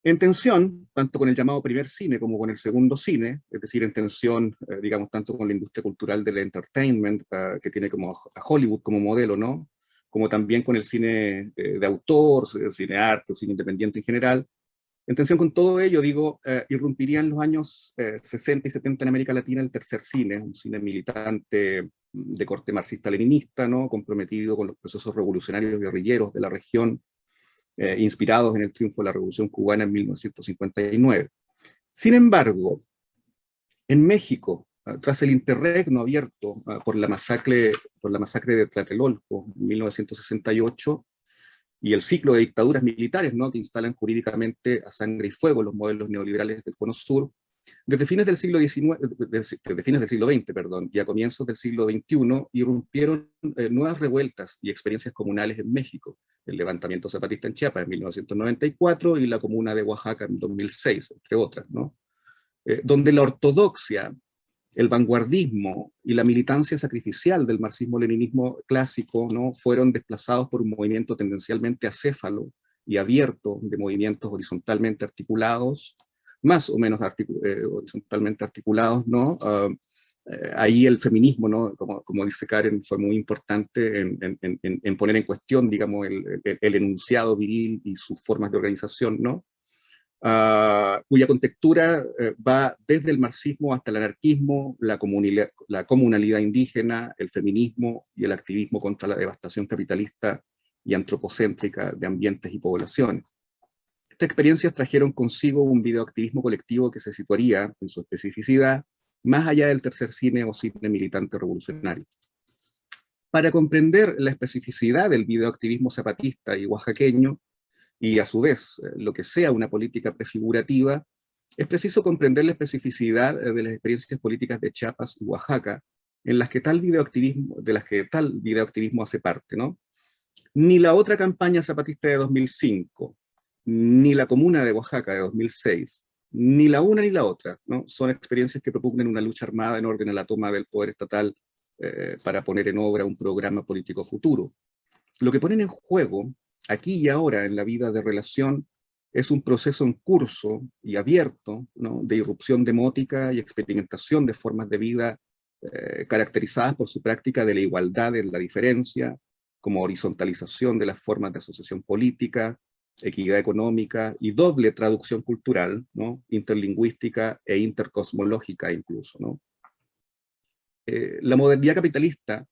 En tensión, tanto con el llamado primer cine como con el segundo cine, es decir, en tensión, digamos, tanto con la industria cultural del entertainment, que tiene como a Hollywood como modelo, ¿no?, como también con el cine de autor, el cine arte, o cine independiente en general. En tensión con todo ello, digo, irrumpiría en los años 60 y 70 en América Latina el tercer cine, un cine militante de corte marxista-leninista, ¿no?, comprometido con los procesos revolucionarios guerrilleros de la región, inspirados en el triunfo de la Revolución Cubana en 1959. Sin embargo, En México, tras el interregno abierto por la masacre de Tlatelolco en 1968 y el ciclo de dictaduras militares, ¿no?, que instalan jurídicamente a sangre y fuego los modelos neoliberales del Cono Sur, desde fines del siglo XX, perdón, y a comienzos del siglo XXI, irrumpieron nuevas revueltas y experiencias comunales en México, el levantamiento zapatista en Chiapas en 1994 y la comuna de Oaxaca en 2006, entre otras, ¿no? Donde la ortodoxia, el vanguardismo y la militancia sacrificial del marxismo-leninismo clásico, ¿no?, fueron desplazados por un movimiento tendencialmente acéfalo y abierto de movimientos horizontalmente articulados, más o menos horizontalmente articulados, ¿no? Ahí el feminismo, ¿no?, como dice Karen, fue muy importante en poner en cuestión, digamos, el enunciado viril y sus formas de organización, ¿no? Cuya contextura va desde el marxismo hasta el anarquismo, la comunalidad indígena, el feminismo y el activismo contra la devastación capitalista y antropocéntrica de ambientes y poblaciones. Estas experiencias trajeron consigo un videoactivismo colectivo que se situaría, en su especificidad, más allá del tercer cine o cine militante revolucionario. Para comprender la especificidad del videoactivismo zapatista y oaxaqueño, y a su vez lo que sea una política prefigurativa, es preciso comprender la especificidad de las experiencias políticas de Chiapas y Oaxaca, de las que tal videoactivismo hace parte, ¿no? Ni la otra campaña zapatista de 2005, ni la comuna de Oaxaca de 2006, ni la una ni la otra, ¿no?, son experiencias que propugnen una lucha armada en orden a la toma del poder estatal para poner en obra un programa político futuro. Lo que ponen en juego, aquí y ahora en la vida de relación, es un proceso en curso y abierto, ¿no?, de irrupción demótica y experimentación de formas de vida caracterizadas por su práctica de la igualdad en la diferencia, como horizontalización de las formas de asociación política, equidad económica y doble traducción cultural, ¿no?, interlingüística e intercosmológica incluso, ¿no? La modernidad capitalista,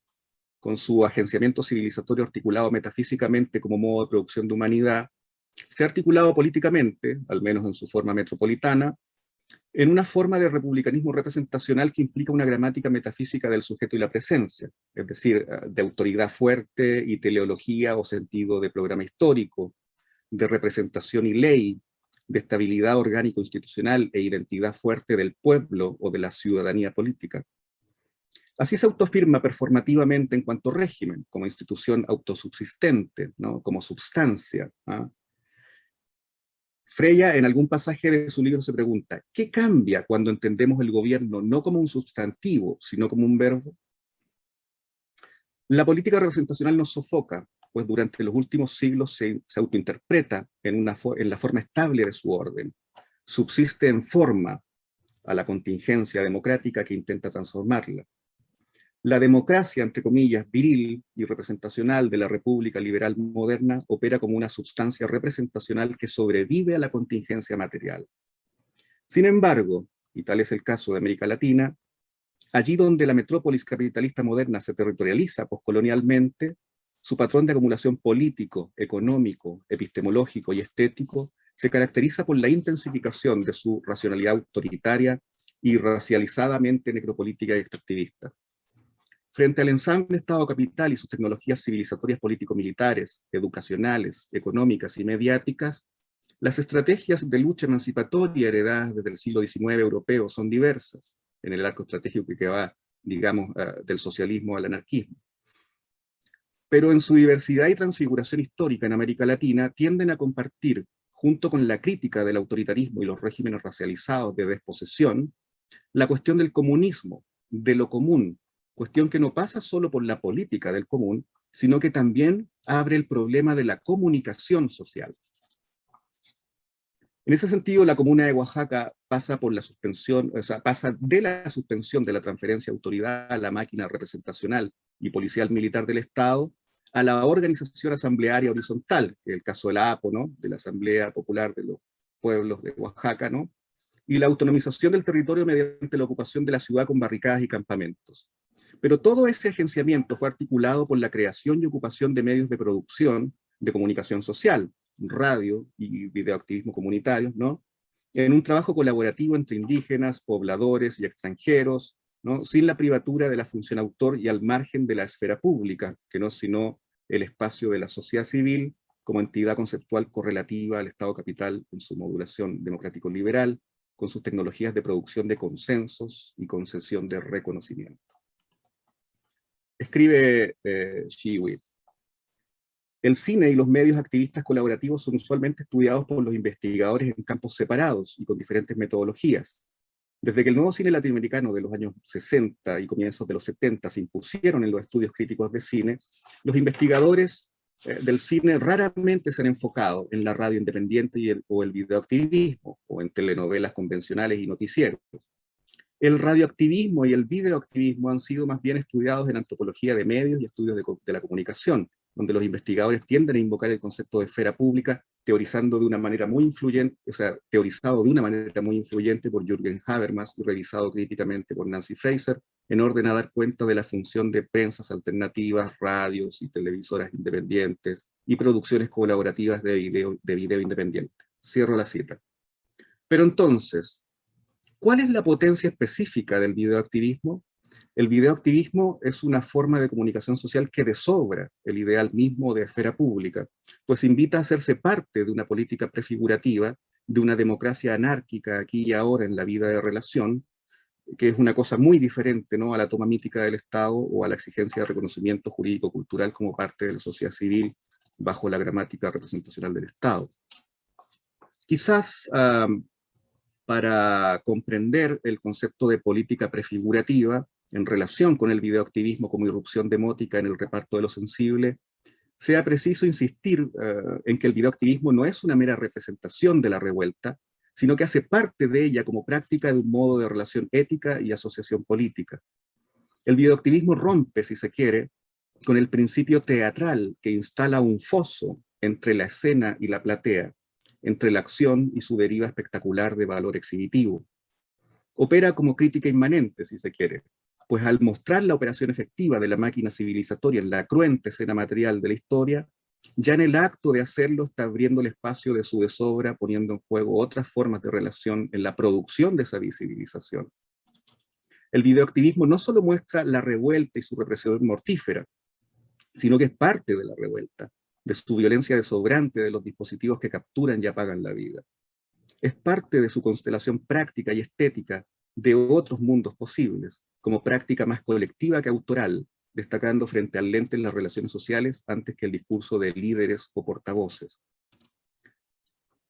con su agenciamiento civilizatorio articulado metafísicamente como modo de producción de humanidad, se ha articulado políticamente, al menos en su forma metropolitana, en una forma de republicanismo representacional que implica una gramática metafísica del sujeto y la presencia, es decir, de autoridad fuerte y teleología o sentido de programa histórico, de representación y ley, de estabilidad orgánico-institucional e identidad fuerte del pueblo o de la ciudadanía política. Así se autoafirma performativamente en cuanto régimen, como institución autosubsistente, ¿no?, como substancia. Freya, en algún pasaje de su libro, se pregunta, ¿qué cambia cuando entendemos el gobierno no como un sustantivo, sino como un verbo? La política representacional nos sofoca, pues durante los últimos siglos se autointerpreta en la forma estable de su orden, subsiste en forma a la contingencia democrática que intenta transformarla. La democracia, entre comillas, viril y representacional de la República Liberal moderna opera como una substancia representacional que sobrevive a la contingencia material. Sin embargo, y tal es el caso de América Latina, allí donde la metrópolis capitalista moderna se territorializa poscolonialmente, su patrón de acumulación político, económico, epistemológico y estético se caracteriza por la intensificación de su racionalidad autoritaria y racializadamente necropolítica y extractivista. Frente al ensamble Estado capital y sus tecnologías civilizatorias político-militares, educacionales, económicas y mediáticas, las estrategias de lucha emancipatoria heredadas desde el siglo XIX europeo son diversas, en el arco estratégico que va, digamos, del socialismo al anarquismo. Pero en su diversidad y transfiguración histórica en América Latina tienden a compartir, junto con la crítica del autoritarismo y los regímenes racializados de desposesión, la cuestión del comunismo, de lo común, cuestión que no pasa solo por la política del común, sino que también abre el problema de la comunicación social. En ese sentido, la comuna de Oaxaca pasa por la suspensión, pasa de la suspensión de la transferencia de autoridad a la máquina representacional y policial militar del Estado a la organización asamblearia horizontal, que es el caso de la APO, ¿no?, de la Asamblea Popular de los Pueblos de Oaxaca, ¿no?, y la autonomización del territorio mediante la ocupación de la ciudad con barricadas y campamentos. Pero todo ese agenciamiento fue articulado por la creación y ocupación de medios de producción de comunicación social, radio y videoactivismo comunitarios, ¿no?, en un trabajo colaborativo entre indígenas, pobladores y extranjeros, ¿no? Sin la privatura de la función autor y al margen de la esfera pública, que no es sino el espacio de la sociedad civil como entidad conceptual correlativa al Estado capital en su modulación democrático-liberal, con sus tecnologías de producción de consensos y concesión de reconocimiento. Escribe Shiwi: el cine y los medios activistas colaborativos son usualmente estudiados por los investigadores en campos separados y con diferentes metodologías. Desde que el nuevo cine latinoamericano de los años 60 y comienzos de los 70 se impusieron en los estudios críticos de cine, los investigadores del cine raramente se han enfocado en la radio independiente o el videoactivismo, o en telenovelas convencionales y noticieros. El radioactivismo y el videoactivismo han sido más bien estudiados en antropología de medios y estudios de la comunicación, donde los investigadores tienden a invocar el concepto de esfera pública, teorizado de una manera muy influyente por Jürgen Habermas y revisado críticamente por Nancy Fraser, en orden a dar cuenta de la función de prensas alternativas, radios y televisoras independientes y producciones colaborativas de video independiente. Cierro la cita. Pero entonces, ¿cuál es la potencia específica del videoactivismo? El videoactivismo es una forma de comunicación social que desobra el ideal mismo de esfera pública, pues invita a hacerse parte de una política prefigurativa, de una democracia anárquica aquí y ahora en la vida de relación, que es una cosa muy diferente, ¿no?, a la toma mítica del Estado o a la exigencia de reconocimiento jurídico-cultural como parte de la sociedad civil bajo la gramática representacional del Estado. Quizás para comprender el concepto de política prefigurativa en relación con el videoactivismo como irrupción demótica en el reparto de lo sensible, sea preciso insistir en que el videoactivismo no es una mera representación de la revuelta, sino que hace parte de ella como práctica de un modo de relación ética y asociación política. El videoactivismo rompe, si se quiere, con el principio teatral que instala un foso entre la escena y la platea, entre la acción y su deriva espectacular de valor exhibitivo. Opera como crítica inmanente, si se quiere, pues al mostrar la operación efectiva de la máquina civilizatoria en la cruenta escena material de la historia, ya en el acto de hacerlo está abriendo el espacio de su desobra, poniendo en juego otras formas de relación en la producción de esa visibilización. El videoactivismo no solo muestra la revuelta y su represión mortífera, sino que es parte de la revuelta, de su violencia desobrante de los dispositivos que capturan y apagan la vida. Es parte de su constelación práctica y estética de otros mundos posibles, como práctica más colectiva que autoral, destacando frente al lente en las relaciones sociales antes que el discurso de líderes o portavoces.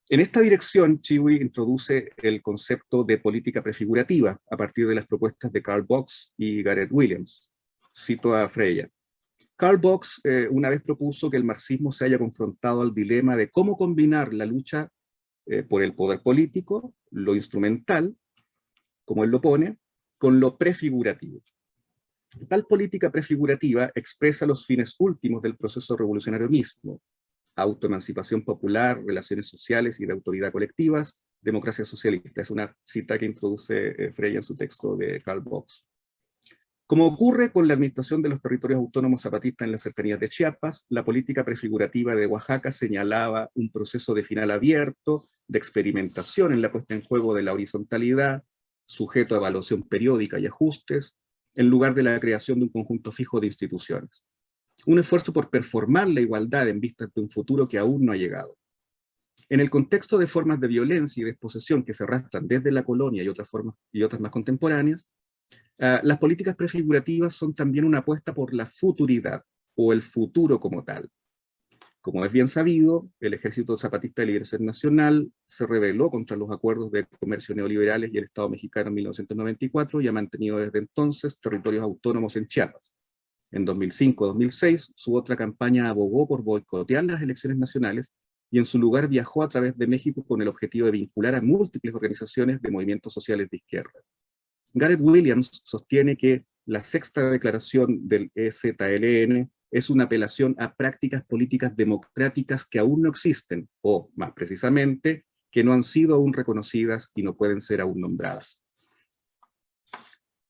En esta dirección, Shiwi introduce el concepto de política prefigurativa a partir de las propuestas de Carl Box y Gareth Williams. Cito a Freya. Carl Box una vez propuso que el marxismo se haya confrontado al dilema de cómo combinar la lucha por el poder político, lo instrumental, como él lo pone, con lo prefigurativo. Tal política prefigurativa expresa los fines últimos del proceso revolucionario mismo: autoemancipación popular, relaciones sociales y de autoridad colectivas, democracia socialista. Es una cita que introduce Freya en su texto de Carl Box. Como ocurre con la administración de los territorios autónomos zapatistas en las cercanías de Chiapas, la política prefigurativa de Oaxaca señalaba un proceso de final abierto, de experimentación en la puesta en juego de la horizontalidad, sujeto a evaluación periódica y ajustes, en lugar de la creación de un conjunto fijo de instituciones. Un esfuerzo por performar la igualdad en vistas de un futuro que aún no ha llegado. En el contexto de formas de violencia y desposesión que se arrastran desde la colonia y otras más contemporáneas, las políticas prefigurativas son también una apuesta por la futuridad, o el futuro como tal. Como es bien sabido, el Ejército Zapatista de Liberación Nacional se rebeló contra los acuerdos de comercio neoliberales y el Estado mexicano en 1994 y ha mantenido desde entonces territorios autónomos en Chiapas. En 2005-2006, su otra campaña abogó por boicotear las elecciones nacionales y en su lugar viajó a través de México con el objetivo de vincular a múltiples organizaciones de movimientos sociales de izquierda. Gareth Williams sostiene que la sexta declaración del EZLN es una apelación a prácticas políticas democráticas que aún no existen, o, más precisamente, que no han sido aún reconocidas y no pueden ser aún nombradas.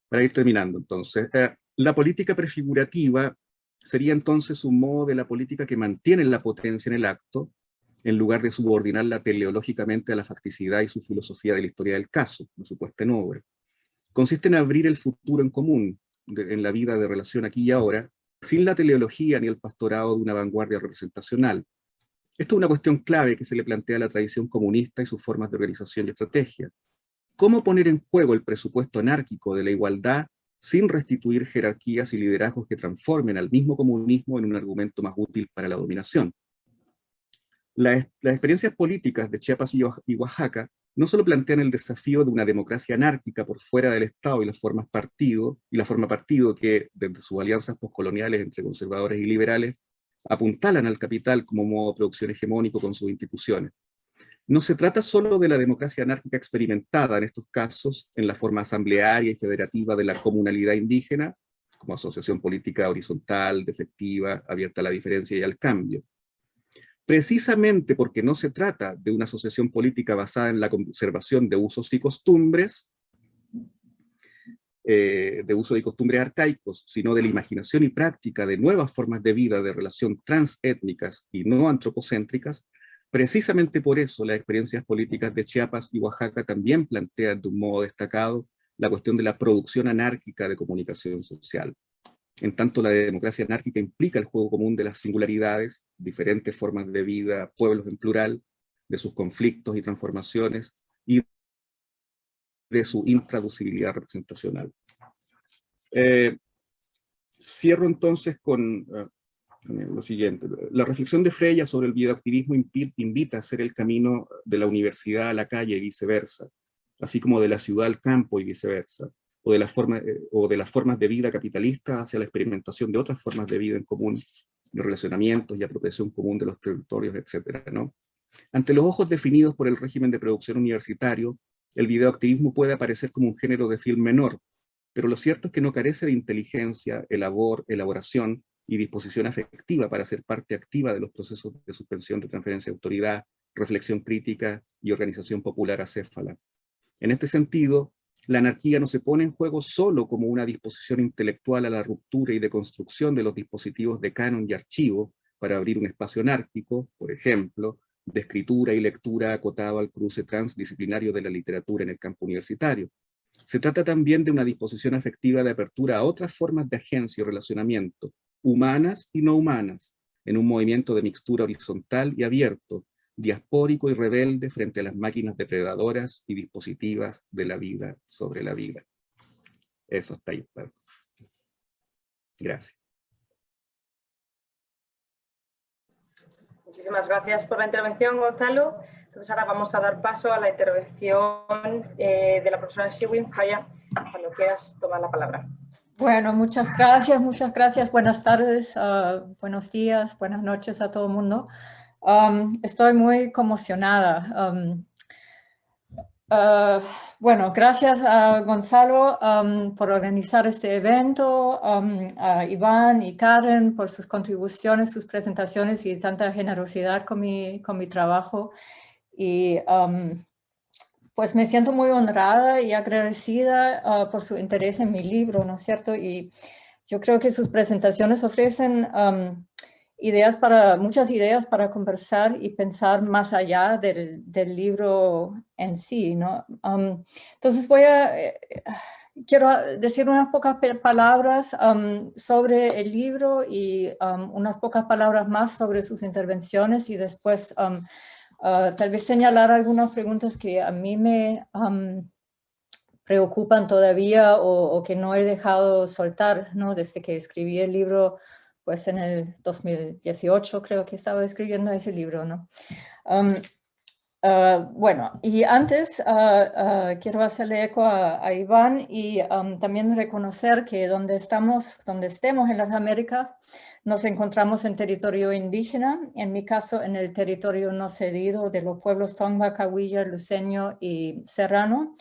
Para ir terminando, entonces, la política prefigurativa sería entonces un modo de la política que mantiene la potencia en el acto, en lugar de subordinarla teleológicamente a la facticidad y su filosofía de la historia del caso, la supuesta en obra. Consiste en abrir el futuro en común, en la vida de relación aquí y ahora, sin la teleología ni el pastorado de una vanguardia representacional. Esto es una cuestión clave que se le plantea a la tradición comunista y sus formas de organización y estrategia. ¿Cómo poner en juego el presupuesto anárquico de la igualdad sin restituir jerarquías y liderazgos que transformen al mismo comunismo en un argumento más útil para la dominación? Las experiencias políticas de Chiapas y Oaxaca no solo plantean el desafío de una democracia anárquica por fuera del Estado y la forma partido que, desde sus alianzas postcoloniales entre conservadores y liberales, apuntalan al capital como modo de producción hegemónico con sus instituciones. No se trata solo de la democracia anárquica experimentada en estos casos en la forma asamblearia y federativa de la comunalidad indígena, como asociación política horizontal, defectiva, abierta a la diferencia y al cambio. Precisamente porque no se trata de una asociación política basada en la conservación de usos y costumbres, arcaicos, sino de la imaginación y práctica de nuevas formas de vida de relación transétnicas y no antropocéntricas, precisamente por eso las experiencias políticas de Chiapas y Oaxaca también plantean de un modo destacado la cuestión de la producción anárquica de comunicación social. En tanto, la democracia anárquica implica el juego común de las singularidades, diferentes formas de vida, pueblos en plural, de sus conflictos y transformaciones, y de su intraducibilidad representacional. Cierro entonces con lo siguiente. La reflexión de Freya sobre el videoactivismo invita a hacer el camino de la universidad a la calle y viceversa, así como de la ciudad al campo y viceversa, o de las formas de vida capitalistas hacia la experimentación de otras formas de vida en común, de relacionamientos y apropiación común de los territorios, etc., ¿no? Ante los ojos definidos por el régimen de producción universitario, el videoactivismo puede aparecer como un género de film menor, pero lo cierto es que no carece de inteligencia, elaboración y disposición afectiva para ser parte activa de los procesos de suspensión de transferencia de autoridad, reflexión crítica y organización popular acéfala. En este sentido, la anarquía no se pone en juego solo como una disposición intelectual a la ruptura y deconstrucción de los dispositivos de canon y archivo para abrir un espacio anárquico, por ejemplo, de escritura y lectura acotado al cruce transdisciplinario de la literatura en el campo universitario. Se trata también de una disposición afectiva de apertura a otras formas de agencia y relacionamiento, humanas y no humanas, en un movimiento de mixtura horizontal y abierto, diaspórico y rebelde frente a las máquinas depredadoras y dispositivas de la vida sobre la vida. Eso está ahí. Gracias. Muchísimas gracias por la intervención, Gonzalo. Entonces ahora vamos a dar paso a la intervención de la profesora Shiwin. Freya, cuando quieras tomar la palabra. Bueno, muchas gracias, muchas gracias. Buenas tardes, buenos días, buenas noches a todo el mundo. Estoy muy conmocionada. Bueno, gracias a Gonzalo por organizar este evento, a Iván y Karen por sus contribuciones, sus presentaciones y tanta generosidad con mi trabajo. Y pues me siento muy honrada y agradecida por su interés en mi libro, ¿no es cierto? Y yo creo que sus presentaciones ofrecen muchas ideas para conversar y pensar más allá del libro en sí, ¿no? Entonces quiero decir unas pocas palabras sobre el libro y unas pocas palabras más sobre sus intervenciones y después tal vez señalar algunas preguntas que a mí me preocupan todavía o que no he dejado soltar, ¿no? Desde que escribí el libro, pues en el 2018 creo que estaba escribiendo ese libro, ¿no? Bueno, y antes quiero hacerle eco a Iván y también reconocer que donde estemos en las Américas, nos encontramos en territorio indígena, en mi caso en el territorio no cedido de los pueblos Tongva, Cahuilla, Luceño y Serrano.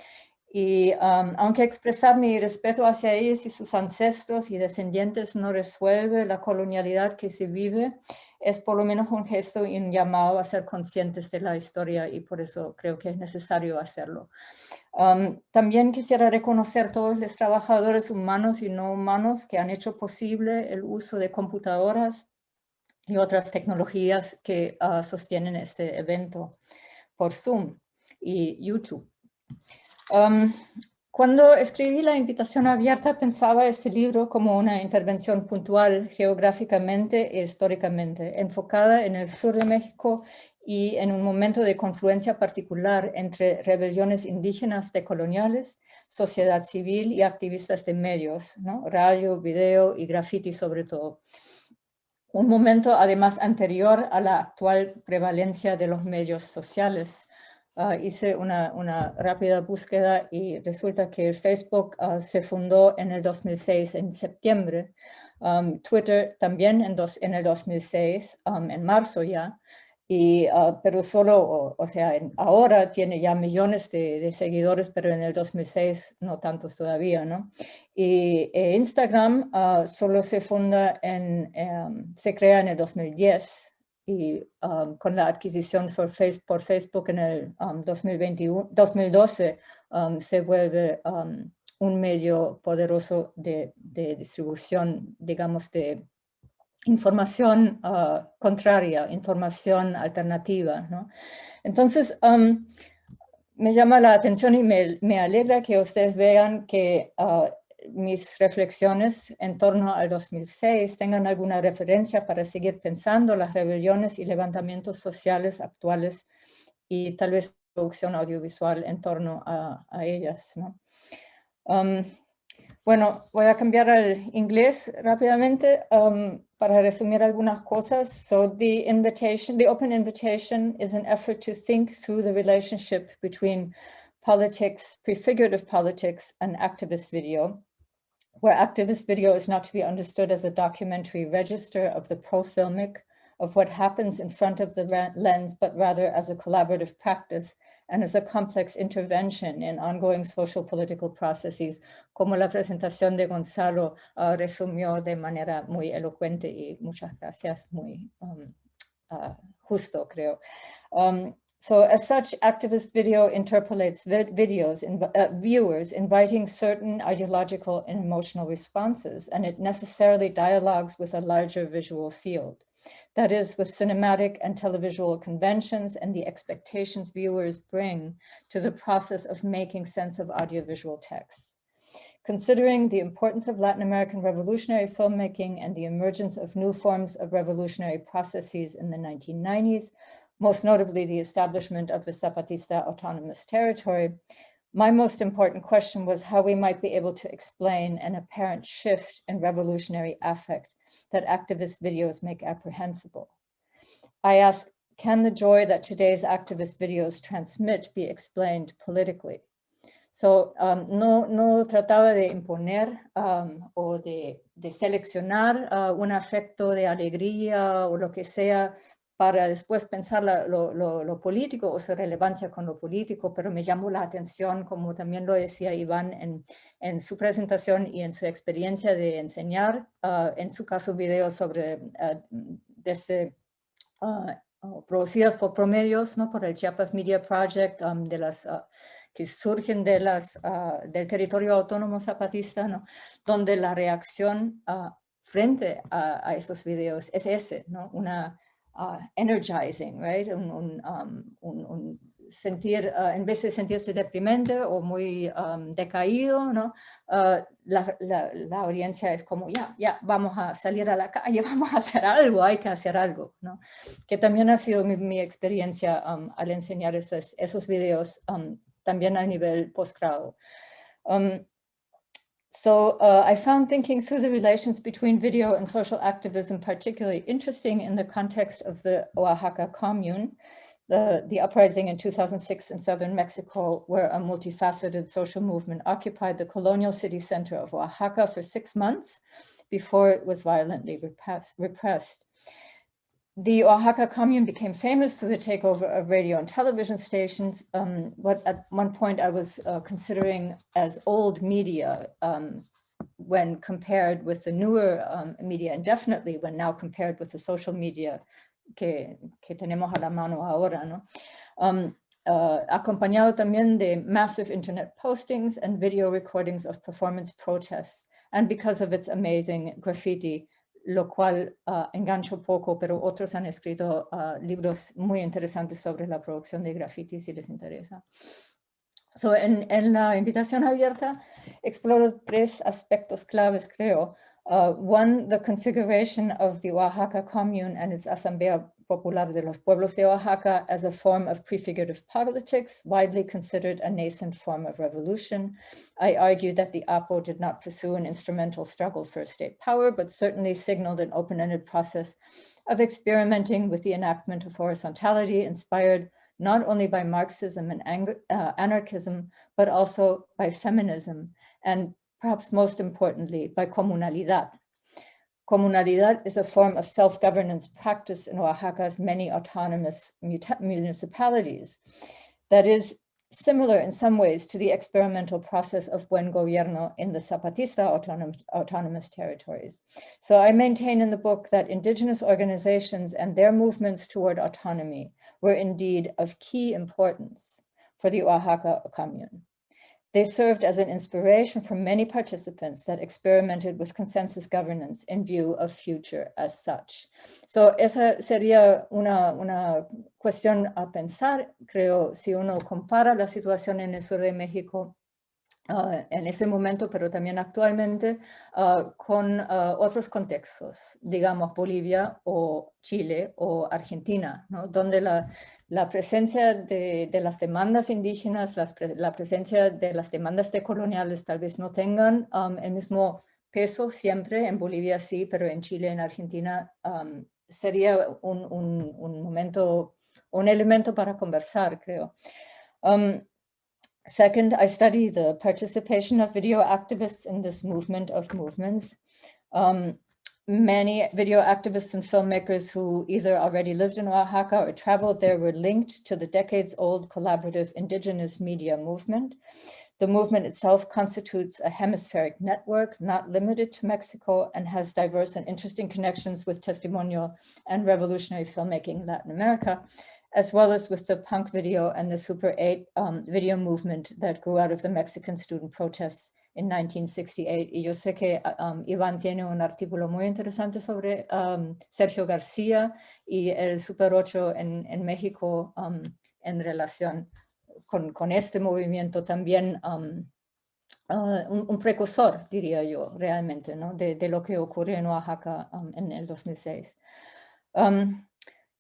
Y aunque expresar mi respeto hacia ellos y sus ancestros y descendientes no resuelve la colonialidad que se vive, es por lo menos un gesto y un llamado a ser conscientes de la historia y por eso creo que es necesario hacerlo. También quisiera reconocer todos los trabajadores humanos y no humanos que han hecho posible el uso de computadoras y otras tecnologías que sostienen este evento por Zoom y YouTube. Cuando escribí la invitación abierta, pensaba este libro como una intervención puntual geográficamente e históricamente, enfocada en el sur de México y en un momento de confluencia particular entre rebeliones indígenas decoloniales, sociedad civil y activistas de medios, ¿no? Radio, video y graffiti sobre todo. Un momento además anterior a la actual prevalencia de los medios sociales. Hice una rápida búsqueda y resulta que Facebook se fundó en el 2006, en septiembre. Twitter también en el 2006, en marzo ya. Pero solo, o sea, ahora tiene ya millones de seguidores, pero en el 2006 no tantos todavía, ¿no? Y Instagram solo se funda se crea en el 2010 y con la adquisición por Facebook en el 2012 se vuelve un medio poderoso de distribución, digamos, de información contraria, información alternativa, ¿no? Entonces, me llama la atención y me alegra que ustedes vean que mis reflexiones en torno al 2006 tengan alguna referencia para seguir pensando las rebeliones y levantamientos sociales actuales y tal vez producción audiovisual en torno a ellas, ¿no? Bueno, voy a cambiar al inglés rápidamente para resumir algunas cosas. So the open invitation is an effort to think through the relationship between politics, prefigurative politics, and activist video, where activist video is not to be understood as a documentary register of the pro-filmic of what happens in front of the lens, but rather as a collaborative practice and as a complex intervention in ongoing social political processes, como la presentación de Gonzalo resumió de manera muy elocuente y muchas gracias, muy justo, creo. So as such, activist video interpolates viewers, inviting certain ideological and emotional responses, and it necessarily dialogues with a larger visual field. That is, with cinematic and televisual conventions and the expectations viewers bring to the process of making sense of audiovisual texts. Considering the importance of Latin American revolutionary filmmaking and the emergence of new forms of revolutionary processes in the 1990s, most notably the establishment of the Zapatista Autonomous Territory, my most important question was how we might be able to explain an apparent shift in revolutionary affect that activist videos make apprehensible. I asked, can the joy that today's activist videos transmit be explained politically? So, no trataba de imponer o de seleccionar un afecto de alegría o lo que sea para después pensar lo político o su relevancia con lo político, pero me llamó la atención, como también lo decía Iván en su presentación y en su experiencia de enseñar, en su caso videos sobre, producidos por Promedios, ¿no? Por el Chiapas Media Project, que surgen del territorio autónomo zapatista, ¿no? Donde la reacción frente a esos videos es ese, ¿no? Una energizing, right? Un sentir, en vez de sentirse deprimente o muy decaído, ¿no? La audiencia es como, ya, vamos a salir a la calle, vamos a hacer algo, hay que hacer algo, ¿no? Que también ha sido mi experiencia al enseñar esos videos también a nivel posgrado. So I found thinking through the relations between video and social activism particularly interesting in the context of the Oaxaca commune, the uprising in 2006 in southern Mexico, where a multifaceted social movement occupied the colonial city center of Oaxaca for 6 months before it was violently repressed. The Oaxaca commune became famous through the takeover of radio and television stations, what at one point I was considering as old media when compared with the newer media, and definitely when now compared with the social media que tenemos a la mano ahora, ¿no? Acompañado también de massive internet postings and video recordings of performance protests, and because of its amazing graffiti lo cual engancho poco, pero otros han escrito libros muy interesantes sobre la producción de graffiti si les interesa. So, en la invitación abierta exploro 3 aspectos claves, creo. One, the configuration of the Oaxaca commune and its Asamblea Popular de los Pueblos de Oaxaca as a form of prefigurative politics, widely considered a nascent form of revolution. I argue that the APO did not pursue an instrumental struggle for state power, but certainly signaled an open-ended process of experimenting with the enactment of horizontality, inspired not only by Marxism and anarchism, but also by feminism, and perhaps most importantly, by comunalidad. Comunalidad is a form of self-governance practice in Oaxaca's many autonomous municipalities that is similar in some ways to the experimental process of buen gobierno in the Zapatista autonomous territories. So I maintain in the book that indigenous organizations and their movements toward autonomy were indeed of key importance for the Oaxaca commune. They served as an inspiration for many participants that experimented with consensus governance in view of future as such. So esa sería una cuestión a pensar, creo, si uno compara la situación en el sur de México en ese momento, pero también actualmente, con otros contextos, digamos Bolivia o Chile o Argentina, ¿no? Donde la presencia de las demandas indígenas, la presencia de las demandas decoloniales tal vez no tengan el mismo peso siempre. En Bolivia sí, pero en Chile, en Argentina, sería un momento, un elemento para conversar, creo. Second, I study the participation of video activists in this movement of movements. Many video activists and filmmakers who either already lived in Oaxaca or traveled there were linked to the decades-old collaborative indigenous media movement. The movement itself constitutes a hemispheric network not limited to Mexico and has diverse and interesting connections with testimonial and revolutionary filmmaking in Latin America, as well as with the punk video and the Super 8 video movement that grew out of the Mexican student protests in 1968. Y yo sé que Iván tiene un artículo muy interesante sobre Sergio García y el Super 8 en México en relación con este movimiento también, un precursor, diría yo, realmente, ¿no? de lo que ocurrió en Oaxaca en el 2006.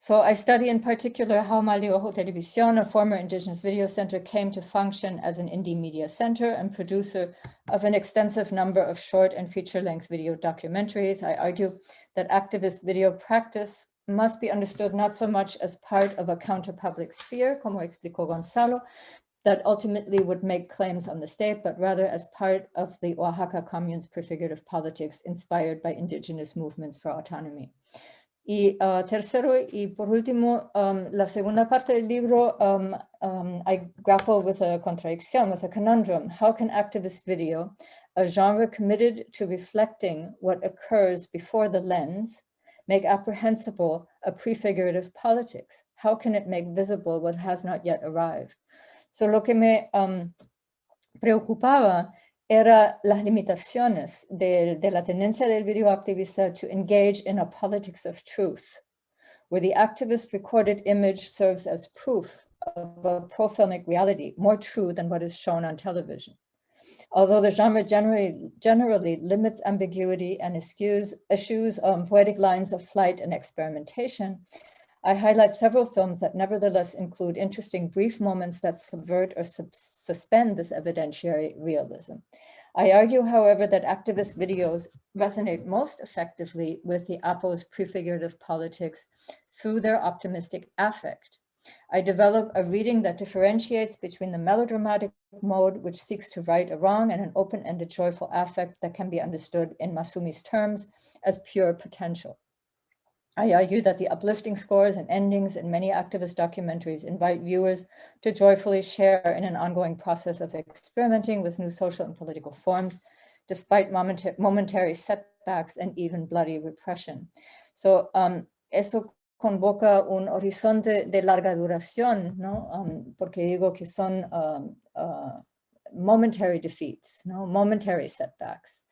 So I study in particular how Mal de Ojo Televisión, a former indigenous video center, came to function as an indie media center and producer of an extensive number of short and feature-length video documentaries. I argue that activist video practice must be understood not so much as part of a counter-public sphere, como explicó Gonzalo, that ultimately would make claims on the state, but rather as part of the Oaxaca commune's prefigurative politics inspired by indigenous movements for autonomy. Y tercero, y por último, la segunda parte del libro, I grapple with a contradiction, with a conundrum. How can activist video, a genre committed to reflecting what occurs before the lens, make apprehensible a prefigurative politics? How can it make visible what has not yet arrived? So lo que me preocupaba era las limitaciones de la tendencia del video activista to engage in a politics of truth, where the activist recorded image serves as proof of a pro-filmic reality, more true than what is shown on television. Although the genre generally limits ambiguity and eschews poetic lines of flight and experimentation, I highlight several films that nevertheless include interesting brief moments that subvert or suspend this evidentiary realism. I argue, however, that activist videos resonate most effectively with the APO's prefigurative politics through their optimistic affect. I develop a reading that differentiates between the melodramatic mode, which seeks to right a wrong, and an open-ended joyful affect that can be understood in Masumi's terms as pure potential. I argue that the uplifting scores and endings in many activist documentaries invite viewers to joyfully share in an ongoing process of experimenting with new social and political forms, despite momentary setbacks and even bloody repression. So, eso convoca un horizonte de larga duración, ¿no? Porque digo que son momentary defeats, ¿no? Momentary setbacks.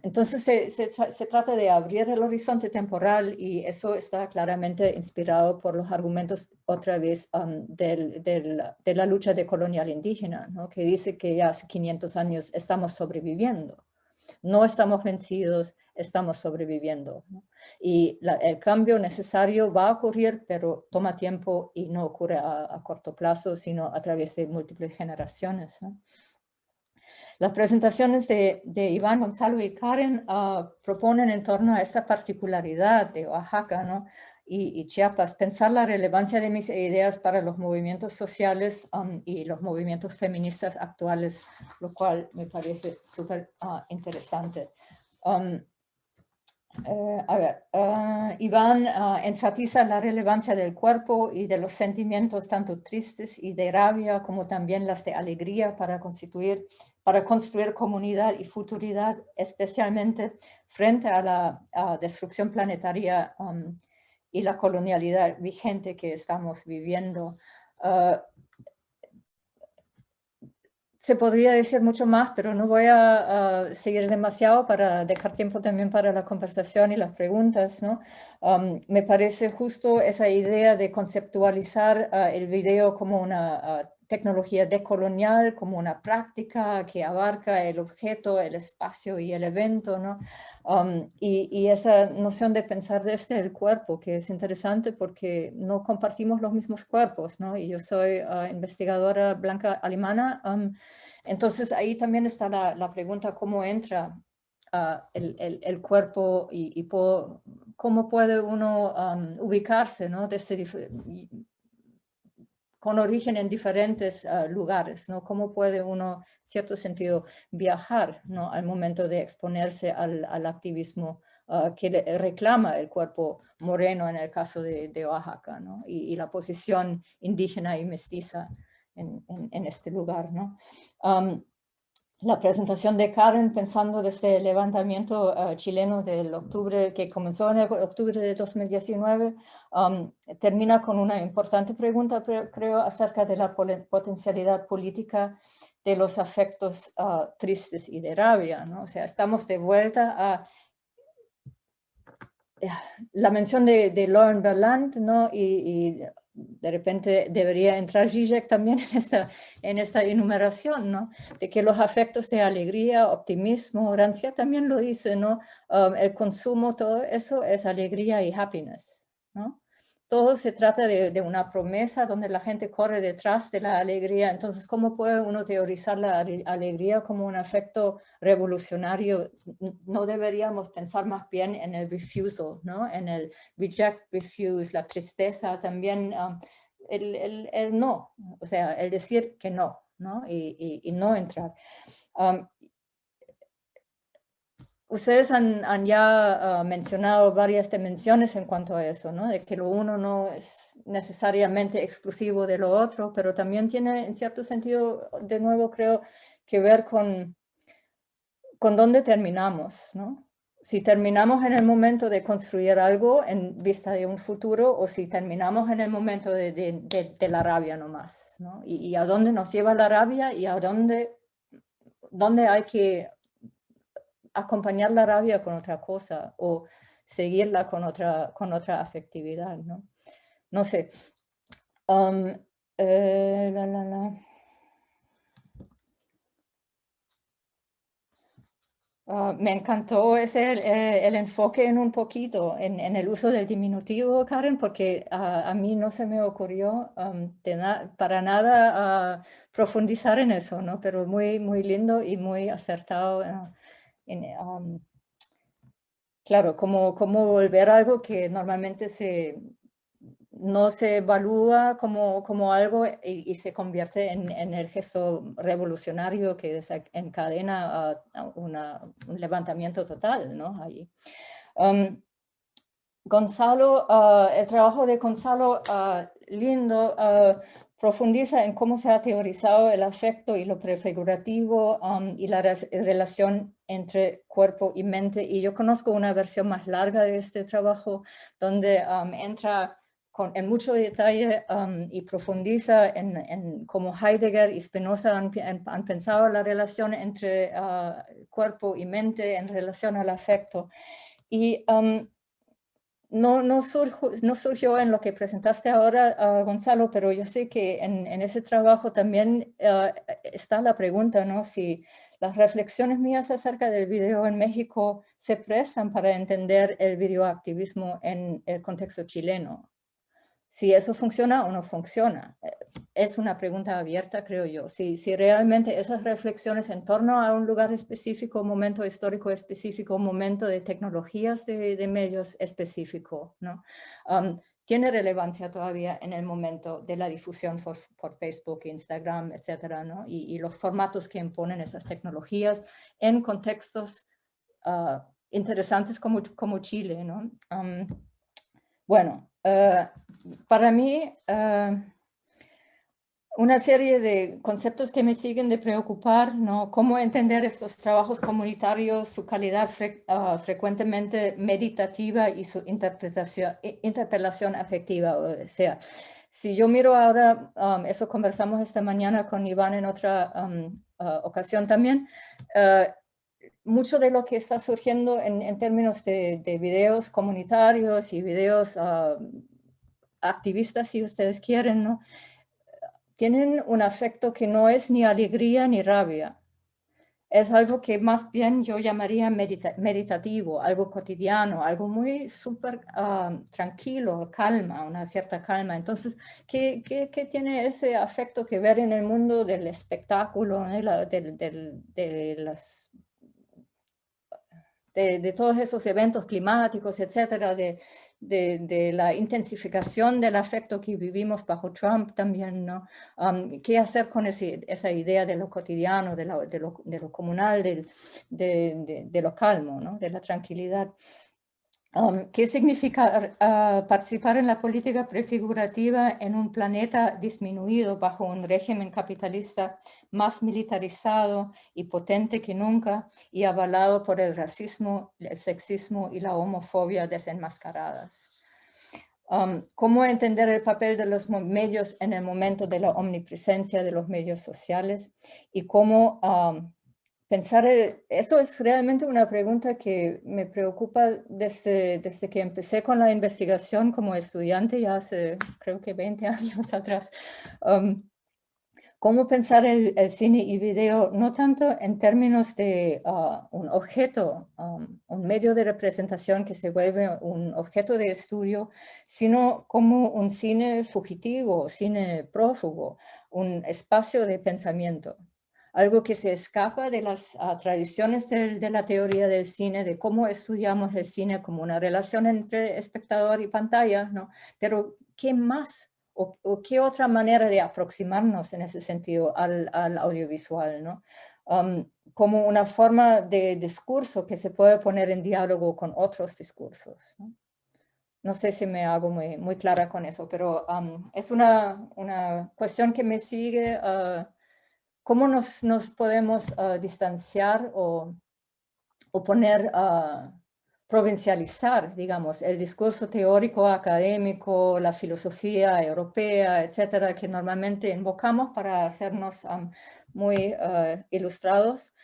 Entonces se trata de abrir el horizonte temporal y eso está claramente inspirado por los argumentos otra vez de la lucha decolonial indígena, ¿no? Que dice que ya hace 500 años estamos sobreviviendo. No estamos vencidos, estamos sobreviviendo, ¿no? Y el cambio necesario va a ocurrir, pero toma tiempo y no ocurre a corto plazo, sino a través de múltiples generaciones, ¿no? Las presentaciones de Iván, Gonzalo y Karen proponen en torno a esta particularidad de Oaxaca, ¿no? y Chiapas, pensar la relevancia de mis ideas para los movimientos sociales y los movimientos feministas actuales, lo cual me parece súper interesante. Iván enfatiza la relevancia del cuerpo y de los sentimientos tanto tristes y de rabia como también las de alegría para construir comunidad y futuridad, especialmente frente a la destrucción planetaria y la colonialidad vigente que estamos viviendo. Se podría decir mucho más, pero no voy a seguir demasiado para dejar tiempo también para la conversación y las preguntas, ¿no? Me parece justo esa idea de conceptualizar el video como una tecnología decolonial, como una práctica que abarca el objeto, el espacio y el evento, ¿no? Y esa noción de pensar desde el cuerpo, que es interesante porque no compartimos los mismos cuerpos, ¿no? Y yo soy investigadora blanca alemana, entonces ahí también está la pregunta cómo entra el cuerpo y cómo puede uno ubicarse, ¿no? Con origen en diferentes lugares, ¿no? Cómo puede uno, en cierto sentido, viajar, ¿no? Al momento de exponerse al activismo que reclama el cuerpo moreno en el caso de Oaxaca, ¿no? Y la posición indígena y mestiza en este lugar, ¿no? La presentación de Karen, pensando desde el levantamiento chileno del octubre, que comenzó en el octubre de 2019, termina con una importante pregunta, creo, acerca de la potencialidad política de los afectos tristes y de rabia, ¿no? O sea, estamos de vuelta a la mención de Lauren Berlant, ¿no? Y de repente debería entrar Zizek también en esta enumeración, ¿no? De que los afectos de alegría, optimismo, Rancia también lo dice, ¿no? El consumo, todo eso es alegría y happiness, ¿no? Todo se trata de una promesa donde la gente corre detrás de la alegría. Entonces, ¿cómo puede uno teorizar la alegría como un afecto revolucionario? No deberíamos pensar más bien en el refusal, ¿no? En el reject, refuse, la tristeza también, el no, o sea, el decir que no, ¿no? Y no entrar. Ustedes han ya mencionado varias dimensiones en cuanto a eso, ¿no? De que lo uno no es necesariamente exclusivo de lo otro, pero también tiene, en cierto sentido, de nuevo creo, que ver con dónde terminamos, ¿no? Si terminamos en el momento de construir algo en vista de un futuro o si terminamos en el momento de la rabia nomás, ¿no? Y a dónde nos lleva la rabia y a dónde hay que acompañar la rabia con otra cosa o seguirla con otra afectividad, ¿no? No sé. Me encantó el enfoque en un poquito en el uso del diminutivo, Karen, porque a mí no se me ocurrió para nada profundizar en eso, ¿no? Pero muy, muy lindo y muy acertado. Claro, como volver algo que normalmente no se evalúa como algo y se convierte en el gesto revolucionario que desencadena un levantamiento total, ¿no? Allí. Gonzalo, el trabajo de Gonzalo lindo profundiza en cómo se ha teorizado el afecto y lo prefigurativo y la relación entre cuerpo y mente. Y yo conozco una versión más larga de este trabajo donde entra en mucho detalle y profundiza en cómo Heidegger y Spinoza han pensado la relación entre cuerpo y mente en relación al afecto. Y no surgió en lo que presentaste ahora, Gonzalo, pero yo sé que en ese trabajo también está la pregunta, ¿no? Si las reflexiones mías acerca del video en México se prestan para entender el videoactivismo en el contexto chileno. Si eso funciona o no funciona. Es una pregunta abierta, creo yo. Si realmente esas reflexiones en torno a un lugar específico, un momento histórico específico, un momento de tecnologías de medios específico, ¿no? Tiene relevancia todavía en el momento de la difusión por Facebook, Instagram, etcétera, ¿no? Y los formatos que imponen esas tecnologías en contextos interesantes como Chile, ¿no? Bueno, para mí, una serie de conceptos que me siguen de preocupar, ¿no? Cómo entender estos trabajos comunitarios, su calidad frecuentemente meditativa y su interpelación afectiva. O sea, si yo miro ahora, eso conversamos esta mañana con Iván en otra ocasión también, mucho de lo que está surgiendo en términos de videos comunitarios y videos activistas, si ustedes quieren, ¿no? Tienen un afecto que no es ni alegría ni rabia. Es algo que más bien yo llamaría meditativo, algo cotidiano, algo muy súper tranquilo, calma, una cierta calma. Entonces, ¿qué tiene ese afecto que ver en el mundo del espectáculo, de todos esos eventos climáticos, etcétera, de la intensificación del afecto que vivimos bajo Trump también, ¿no? ¿Qué hacer con esa idea de lo cotidiano, de lo comunal, de lo calmo, ¿no? De la tranquilidad? ¿Qué significa participar en la política prefigurativa en un planeta disminuido bajo un régimen capitalista más militarizado y potente que nunca y avalado por el racismo, el sexismo y la homofobia desenmascaradas? ¿Cómo entender el papel de los medios en el momento de la omnipresencia de los medios sociales? Y cómo pensar, eso es realmente una pregunta que me preocupa desde que empecé con la investigación como estudiante, ya hace creo que 20 años atrás. ¿Cómo pensar el cine y video no tanto en términos de un objeto, un medio de representación que se vuelve un objeto de estudio, sino como un cine fugitivo, cine prófugo, un espacio de pensamiento? Algo que se escapa de las tradiciones de la teoría del cine, de cómo estudiamos el cine como una relación entre espectador y pantalla, ¿no? Pero, ¿qué más? ¿O qué otra manera de aproximarnos en ese sentido al audiovisual, ¿no? Como una forma de discurso que se puede poner en diálogo con otros discursos, ¿no? No sé si me hago muy clara con eso, pero es una cuestión que me sigue. ¿Cómo nos podemos distanciar o poner, provincializar, digamos, el discurso teórico académico, la filosofía europea, etcétera, que normalmente invocamos para hacernos muy ilustrados,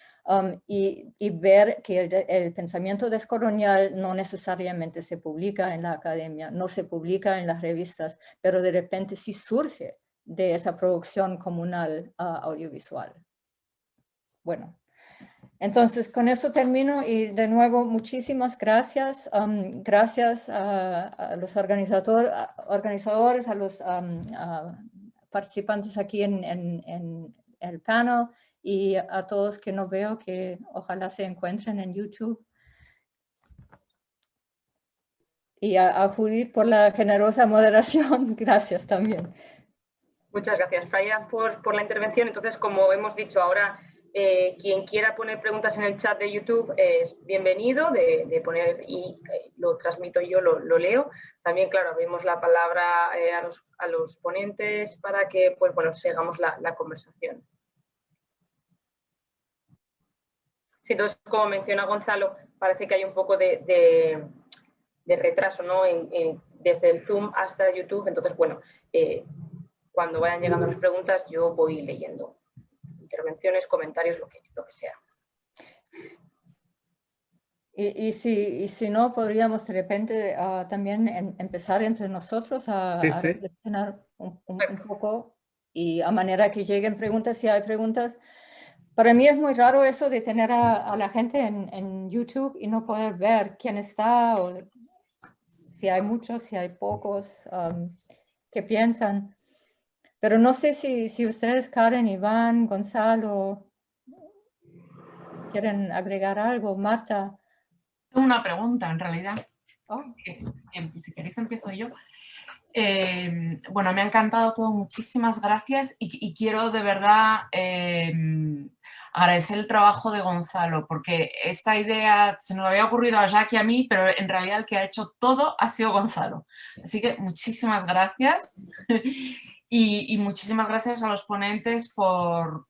y ver que el pensamiento descolonial no necesariamente se publica en la academia, no se publica en las revistas, pero de repente sí surge de esa producción comunal audiovisual. Bueno, entonces con eso termino y de nuevo muchísimas gracias. Gracias a los organizadores, a los participantes aquí en el panel y a todos que no veo, que ojalá se encuentren en YouTube. Y a Judith por la generosa moderación. Gracias también. Muchas gracias, Freya, por la intervención. Entonces, como hemos dicho ahora, quien quiera poner preguntas en el chat de YouTube es bienvenido de poner, y lo transmito yo, lo leo. También, claro, abrimos la palabra a los ponentes para que, pues, bueno, sigamos la conversación. Sí, entonces, como menciona Gonzalo, parece que hay un poco de retraso, ¿no? desde el Zoom hasta YouTube. Entonces, bueno, cuando vayan llegando las preguntas, yo voy leyendo intervenciones, comentarios, lo que sea. Y si no, podríamos de repente también empezar entre nosotros a reflexionar un poco, y a manera que lleguen preguntas, si hay preguntas. Para mí es muy raro eso de tener a la gente en YouTube y no poder ver quién está, o si hay muchos, si hay pocos, qué piensan. Pero no sé si ustedes, Karen, Iván, Gonzalo, quieren agregar algo. Marta. Tengo una pregunta, en realidad. Oh. Si queréis empiezo yo. Bueno, me ha encantado todo, muchísimas gracias, y quiero de verdad agradecer el trabajo de Gonzalo, porque esta idea se nos había ocurrido a Jacques y a mí, pero en realidad el que ha hecho todo ha sido Gonzalo. Así que muchísimas gracias. Y muchísimas gracias a los ponentes por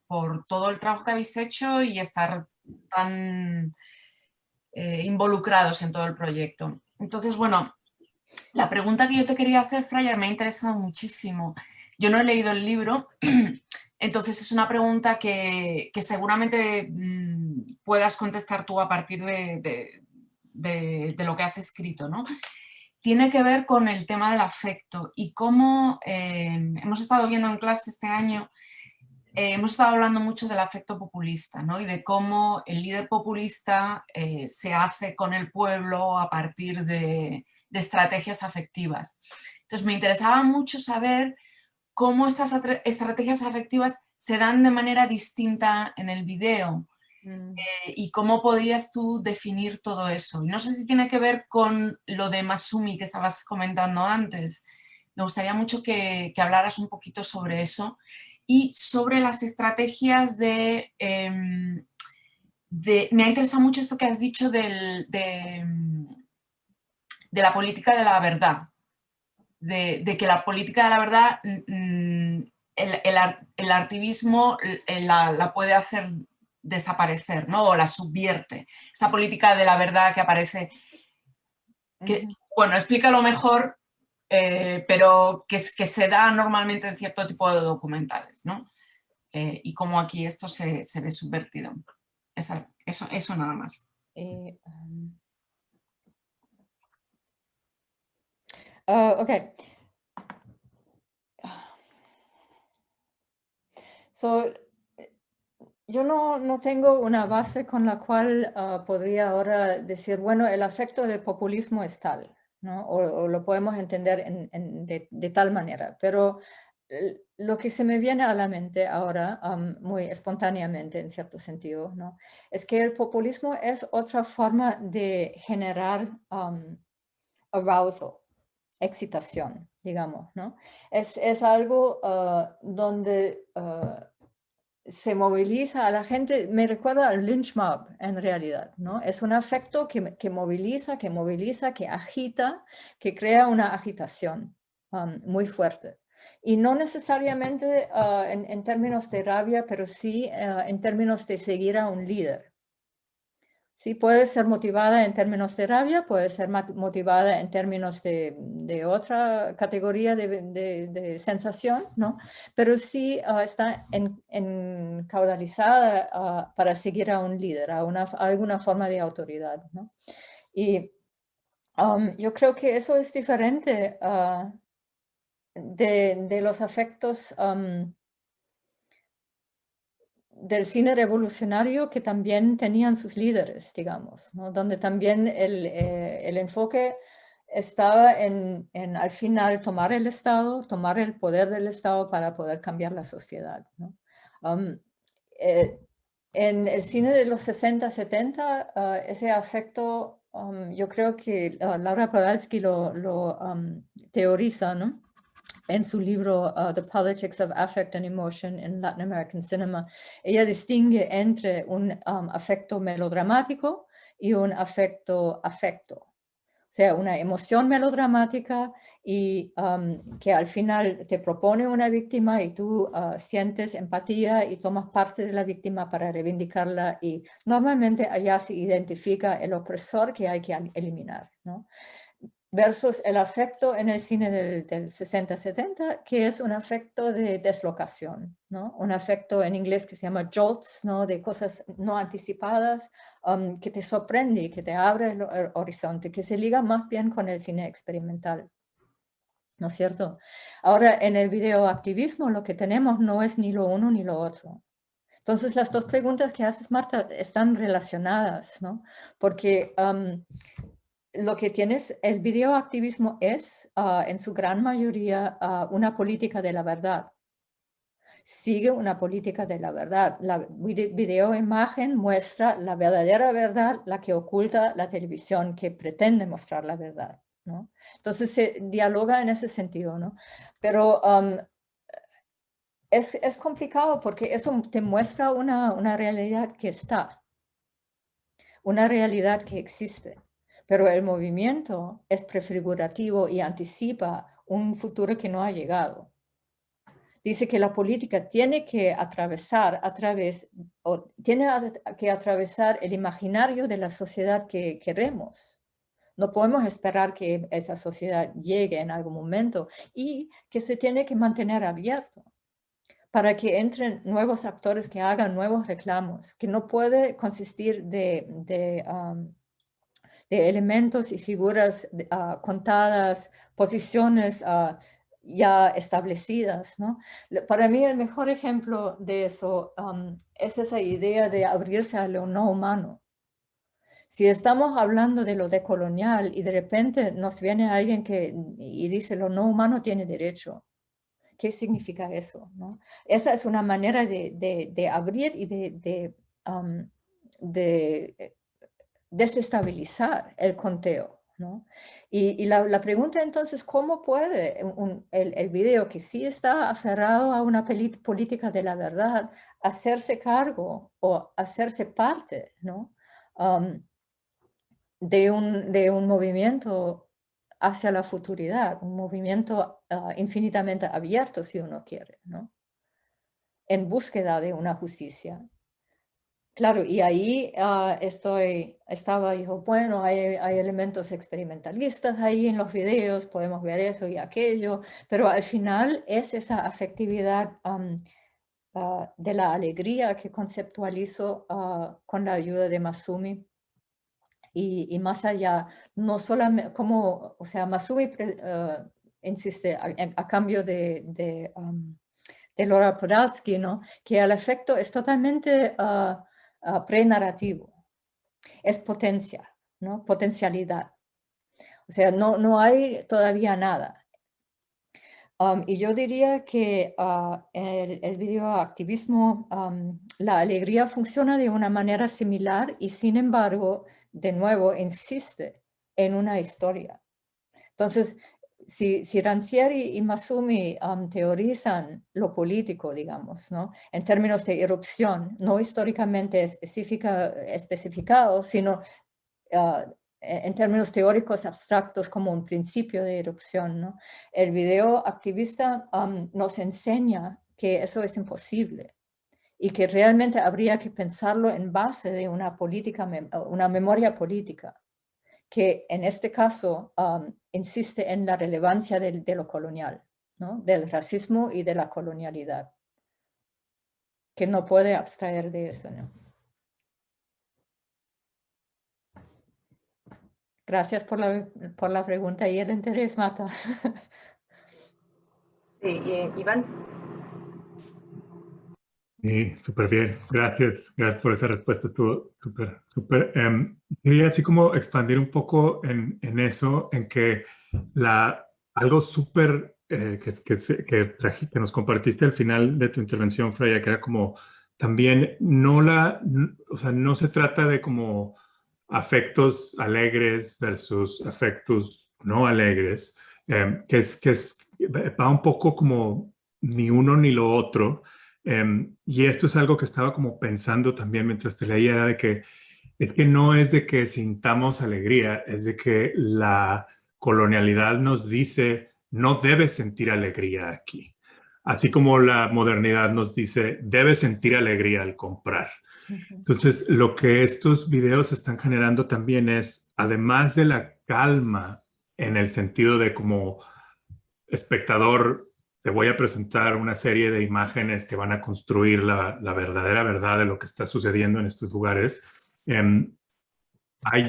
todo el trabajo que habéis hecho y estar tan involucrados en todo el proyecto. Entonces, bueno, la pregunta que yo te quería hacer, Freya, me ha interesado muchísimo. Yo no he leído el libro, entonces es una pregunta que seguramente puedas contestar tú a partir de lo que has escrito, ¿no? Tiene que ver con el tema del afecto y cómo hemos estado viendo en clase este año. Hemos estado hablando mucho del afecto populista, ¿no? Y de cómo el líder populista se hace con el pueblo a partir de estrategias afectivas. Entonces me interesaba mucho saber cómo estas estrategias afectivas se dan de manera distinta en el video y cómo podrías tú definir todo eso. Y no sé si tiene que ver con lo de Masumi que estabas comentando antes. Me gustaría mucho que hablaras un poquito sobre eso y sobre las estrategias me ha interesado mucho esto que has dicho de la política de la verdad, de que la política de la verdad, el activismo la puede hacer desaparecer, ¿no? O la subvierte. Esta política de la verdad que aparece, bueno, explícalo mejor, pero que se da normalmente en cierto tipo de documentales, ¿no? Y cómo aquí esto se ve subvertido. Eso nada más. Okay. So, yo no tengo una base con la cual podría ahora decir, bueno, el afecto del populismo es tal, ¿no? O lo podemos entender de tal manera. Pero lo que se me viene a la mente ahora, muy espontáneamente en cierto sentido, ¿no? Es que el populismo es otra forma de generar arousal, excitación, digamos, ¿no? Es algo donde se moviliza a la gente, me recuerda al lynch mob en realidad, ¿no? Es un afecto que moviliza, que agita, que crea una agitación muy fuerte. Y no necesariamente en términos de rabia, pero sí en términos de seguir a un líder. Sí, puede ser motivada en términos de rabia, puede ser motivada en términos de otra categoría de sensación, ¿no? Pero sí está encaudalizada para seguir a un líder, a alguna forma de autoridad, ¿no? Y yo creo que eso es diferente de los afectos del cine revolucionario que también tenían sus líderes, digamos, ¿no? Donde también el enfoque estaba en al final tomar el Estado, tomar el poder del Estado para poder cambiar la sociedad, ¿no? En el cine de los 60, 70, ese afecto, yo creo que Laura Pawlowski lo teoriza, ¿no? En su libro The Politics of Affect and Emotion in Latin American Cinema. Ella distingue entre un afecto melodramático y un afecto. O sea, una emoción melodramática y que al final te propone una víctima y tú sientes empatía y tomas parte de la víctima para reivindicarla, y normalmente allá se identifica el opresor que hay que eliminar, ¿no? versus el afecto en el cine del 60-70, que es un afecto de deslocación, ¿no? Un afecto en inglés que se llama jolts, ¿no? De cosas no anticipadas, que te sorprende, que te abre el horizonte, que se liga más bien con el cine experimental, ¿no es cierto? Ahora, en el videoactivismo lo que tenemos no es ni lo uno ni lo otro. Entonces, las dos preguntas que haces, Marta, están relacionadas, ¿no? Porque lo que tienes, el videoactivismo es, en su gran mayoría, una política de la verdad. Sigue una política de la verdad. La videoimagen muestra la verdadera verdad, la que oculta la televisión, que pretende mostrar la verdad, ¿no? Entonces, se dialoga en ese sentido, ¿no? Pero es complicado porque eso te muestra una realidad que está, una realidad que existe. Pero el movimiento es prefigurativo y anticipa un futuro que no ha llegado. Dice que la política tiene que atravesar el imaginario de la sociedad que queremos. No podemos esperar que esa sociedad llegue en algún momento y que se tiene que mantener abierto para que entren nuevos actores que hagan nuevos reclamos, que no puede consistir de elementos y figuras contadas, posiciones ya establecidas, ¿no? Para mí el mejor ejemplo de eso es esa idea de abrirse a lo no humano. Si estamos hablando de lo decolonial y de repente nos viene alguien y dice lo no humano tiene derecho, ¿qué significa eso, ¿no? Esa es una manera de abrir y de desestabilizar el conteo, ¿no? Y la pregunta entonces, ¿cómo puede el video que sí está aferrado a una política de la verdad hacerse cargo o hacerse parte, ¿no? De un movimiento hacia la futuridad, un movimiento infinitamente abierto, si uno quiere, ¿no? En búsqueda de una justicia. Claro, y ahí bueno, hay elementos experimentalistas ahí en los videos, podemos ver eso y aquello, pero al final es esa afectividad de la alegría que conceptualizo con la ayuda de Masumi. Y más allá, no solamente como, o sea, Masumi insiste a cambio de Laura Podolsky, ¿no? Que el efecto es totalmente pre-narrativo, es potencia, ¿no? Potencialidad. O sea, no hay todavía nada. Y yo diría que en el videoactivismo la alegría funciona de una manera similar y sin embargo, de nuevo, insiste en una historia. Entonces, si Rancière y Masumi teorizan lo político, digamos, ¿no? En términos de erupción, no históricamente especificado, sino en términos teóricos abstractos como un principio de erupción, ¿no? El video activista nos enseña que eso es imposible y que realmente habría que pensarlo en base de una memoria política, que en este caso insiste en la relevancia de lo colonial, ¿no? Del racismo y de la colonialidad, que no puede abstraer de eso, ¿no? Gracias por la pregunta y el interés, Marta. Sí, Iván. Sí, súper bien. Gracias por esa respuesta. Estuvo súper. Quería así como expandir un poco en eso, en que algo súper que nos compartiste al final de tu intervención, Freya, que era como también o sea, no se trata de como afectos alegres versus afectos no alegres, que va un poco como ni uno ni lo otro. Y esto es algo que estaba como pensando también mientras te leía, era de que es que no es de que sintamos alegría, es de que la colonialidad nos dice no debes sentir alegría aquí. Así como la modernidad nos dice debes sentir alegría al comprar. Entonces, lo que estos videos están generando también es, además de la calma en el sentido de como espectador, te voy a presentar una serie de imágenes que van a construir la verdadera verdad de lo que está sucediendo en estos lugares. Hay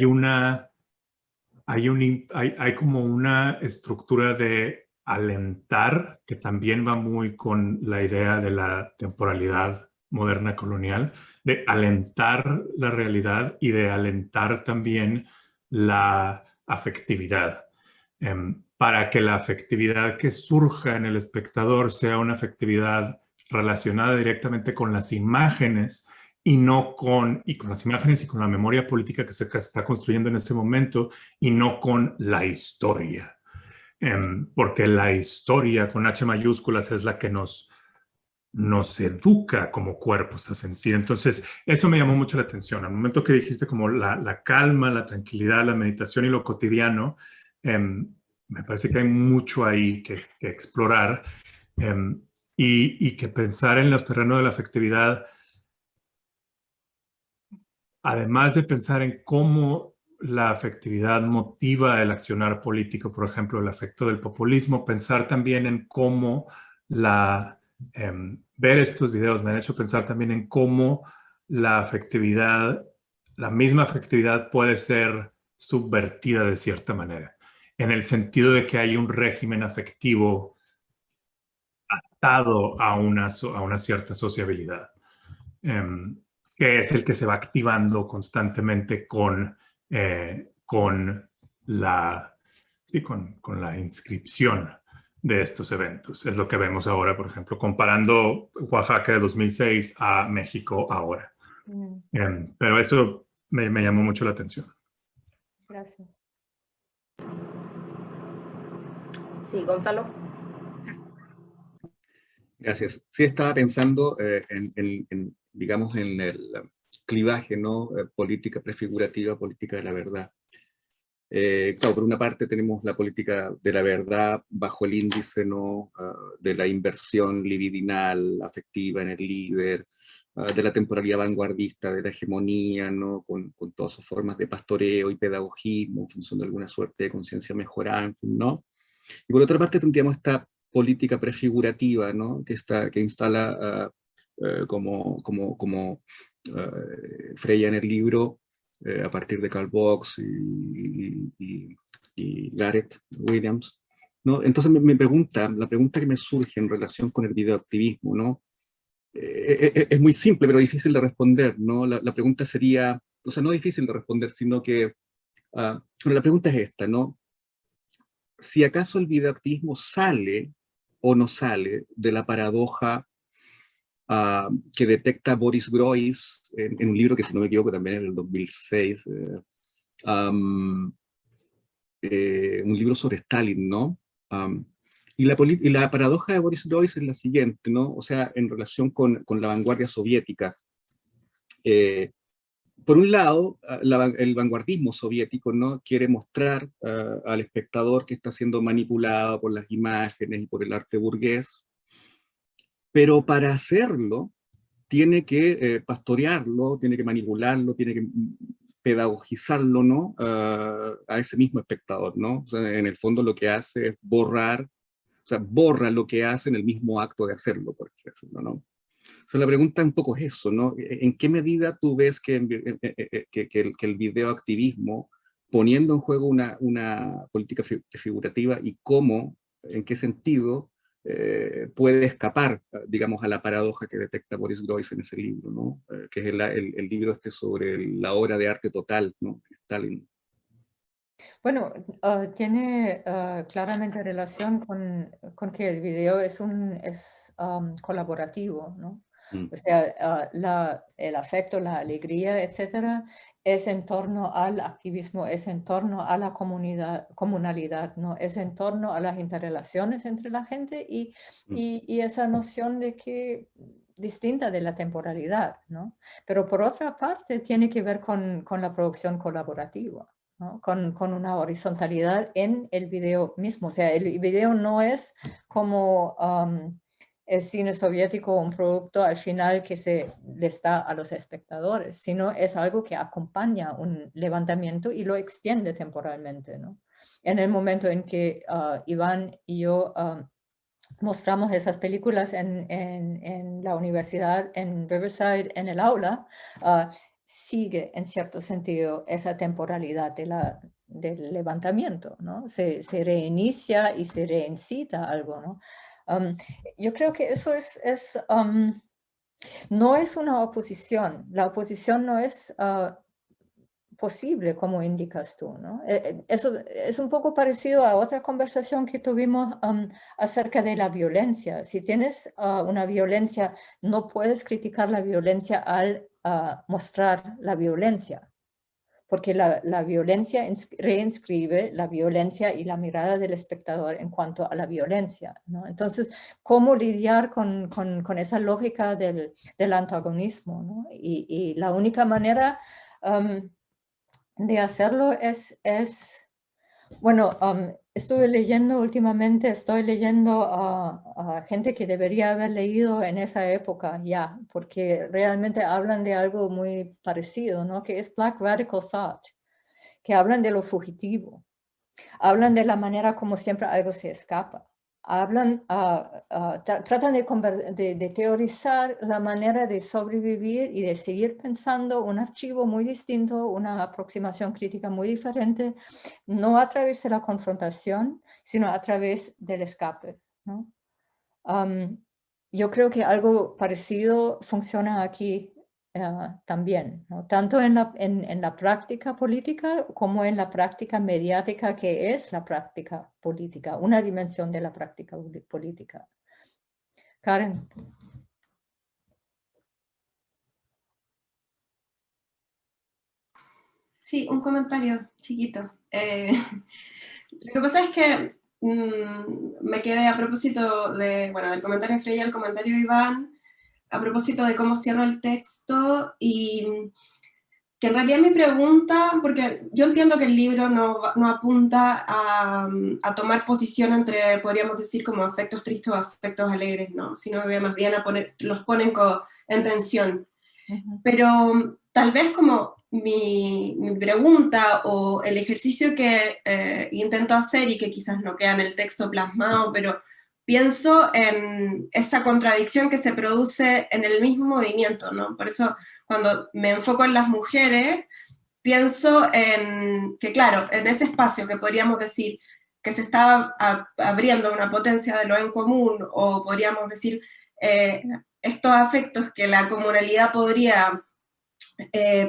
como una estructura de alentar que también va muy con la idea de la temporalidad moderna colonial, de alentar la realidad y de alentar también la afectividad, para que la afectividad que surja en el espectador sea una afectividad relacionada directamente con las imágenes y con las imágenes y con la memoria política que se está construyendo en ese momento y no con la historia. Porque la historia con H mayúsculas es la que nos educa como cuerpos a sentir. Entonces, eso me llamó mucho la atención. Al momento que dijiste como la calma, la tranquilidad, la meditación y lo cotidiano, me parece que hay mucho ahí que explorar, y que pensar en los terrenos de la afectividad, además de pensar en cómo la afectividad motiva el accionar político, por ejemplo, el efecto del populismo, pensar también en cómo ver estos videos me han hecho pensar también en cómo la afectividad, la misma afectividad puede ser subvertida de cierta manera, en el sentido de que hay un régimen afectivo atado a una cierta sociabilidad, que es el que se va activando constantemente con la inscripción de estos eventos. Es lo que vemos ahora, por ejemplo, comparando Oaxaca de 2006 a México ahora. Pero eso me llamó mucho la atención. Gracias. Sí, Gonzalo. Gracias. Sí, estaba pensando digamos, en el clivaje, ¿no? Política prefigurativa, política de la verdad. Claro, por una parte tenemos la política de la verdad bajo el índice, ¿no? De la inversión libidinal, afectiva en el líder, de la temporalidad vanguardista, de la hegemonía, ¿no? Con todas sus formas de pastoreo y pedagogismo, en función de alguna suerte de conciencia mejorada, en fin, ¿no? Y por otra parte tendríamos esta política prefigurativa, ¿no? que instala como Freya en el libro, a partir de Karl Box y Gareth Williams, ¿no? Entonces la pregunta que me surge en relación con el videoactivismo, ¿no? Es muy simple, pero difícil de responder, ¿no? La pregunta sería, o sea, no difícil de responder, sino que, bueno, la pregunta es esta, ¿no? Si acaso el videoactivismo sale o no sale de la paradoja que detecta Boris Groys en un libro que, si no me equivoco, también es del 2006, un libro sobre Stalin, ¿no? Y la paradoja de Boris Groys es la siguiente, ¿no? O sea, en relación con la vanguardia soviética. Por un lado, el vanguardismo soviético, ¿no? Quiere mostrar al espectador que está siendo manipulado por las imágenes y por el arte burgués, pero para hacerlo tiene que pastorearlo, tiene que manipularlo, tiene que pedagogizarlo, ¿no? A ese mismo espectador, ¿no? O sea, en el fondo lo que hace es borra lo que hace en el mismo acto de hacerlo, por ejemplo, ¿no? O sea, la pregunta un poco es eso, ¿no? ¿En qué medida tú ves que el videoactivismo, poniendo en juego una política figurativa, y cómo, en qué sentido puede escapar, digamos, a la paradoja que detecta Boris Groys en ese libro, ¿no? Que es el libro sobre la obra de arte total, ¿no? Stalin. Bueno, tiene claramente relación con que el video es colaborativo, ¿no? O sea, el afecto, la alegría, etcétera, es en torno al activismo, es en torno a la comunalidad, ¿no? Es en torno a las interrelaciones entre la gente y esa noción de que distinta de la temporalidad, ¿no? Pero por otra parte tiene que ver con la producción colaborativa, ¿no? Con una horizontalidad en el video mismo. O sea, el video no es como el cine soviético, un producto al final que se les da a los espectadores, sino es algo que acompaña un levantamiento y lo extiende temporalmente, ¿no? en el momento en que Iván y yo mostramos esas películas en la universidad, en Riverside, en el aula, sigue en cierto sentido esa temporalidad del levantamiento, ¿no? Se reinicia y se reincita algo, ¿no? Yo creo que eso no es una oposición. La oposición no es posible, como indicas tú, ¿no? Eso es un poco parecido a otra conversación que tuvimos acerca de la violencia. Si tienes una violencia, no puedes criticar la violencia al mostrar la violencia, porque la violencia reinscribe la violencia y la mirada del espectador en cuanto a la violencia, ¿no? Entonces, ¿cómo lidiar con esa lógica del antagonismo, ¿no? Y la única manera de hacerlo bueno, estoy leyendo a gente que debería haber leído en esa época ya, porque realmente hablan de algo muy parecido, ¿no? Que es Black Radical Thought, que hablan de lo fugitivo, hablan de la manera como siempre algo se escapa. Tratan de teorizar la manera de sobrevivir y de seguir pensando un archivo muy distinto, una aproximación crítica muy diferente, no a través de la confrontación, sino a través del escape, ¿no? Yo creo que algo parecido funciona aquí también, ¿no? Tanto en la práctica política como en la práctica mediática, que es la práctica política, una dimensión de la práctica política. Karen. Sí, un comentario chiquito. Lo que pasa es que me quedé a propósito del comentario de Freya, el comentario de Iván, a propósito de cómo cierro el texto, y que en realidad mi pregunta, porque yo entiendo que el libro no apunta a tomar posición entre, podríamos decir, como afectos tristes o afectos alegres, ¿no? Sino que más bien los ponen en tensión. Pero tal vez como mi pregunta o el ejercicio que intento hacer y que quizás no queda en el texto plasmado, pero pienso en esa contradicción que se produce en el mismo movimiento, ¿no? Por eso cuando me enfoco en las mujeres, pienso en que, claro, en ese espacio que podríamos decir que se estaba abriendo una potencia de lo en común, o podríamos decir estos afectos que la comunalidad podría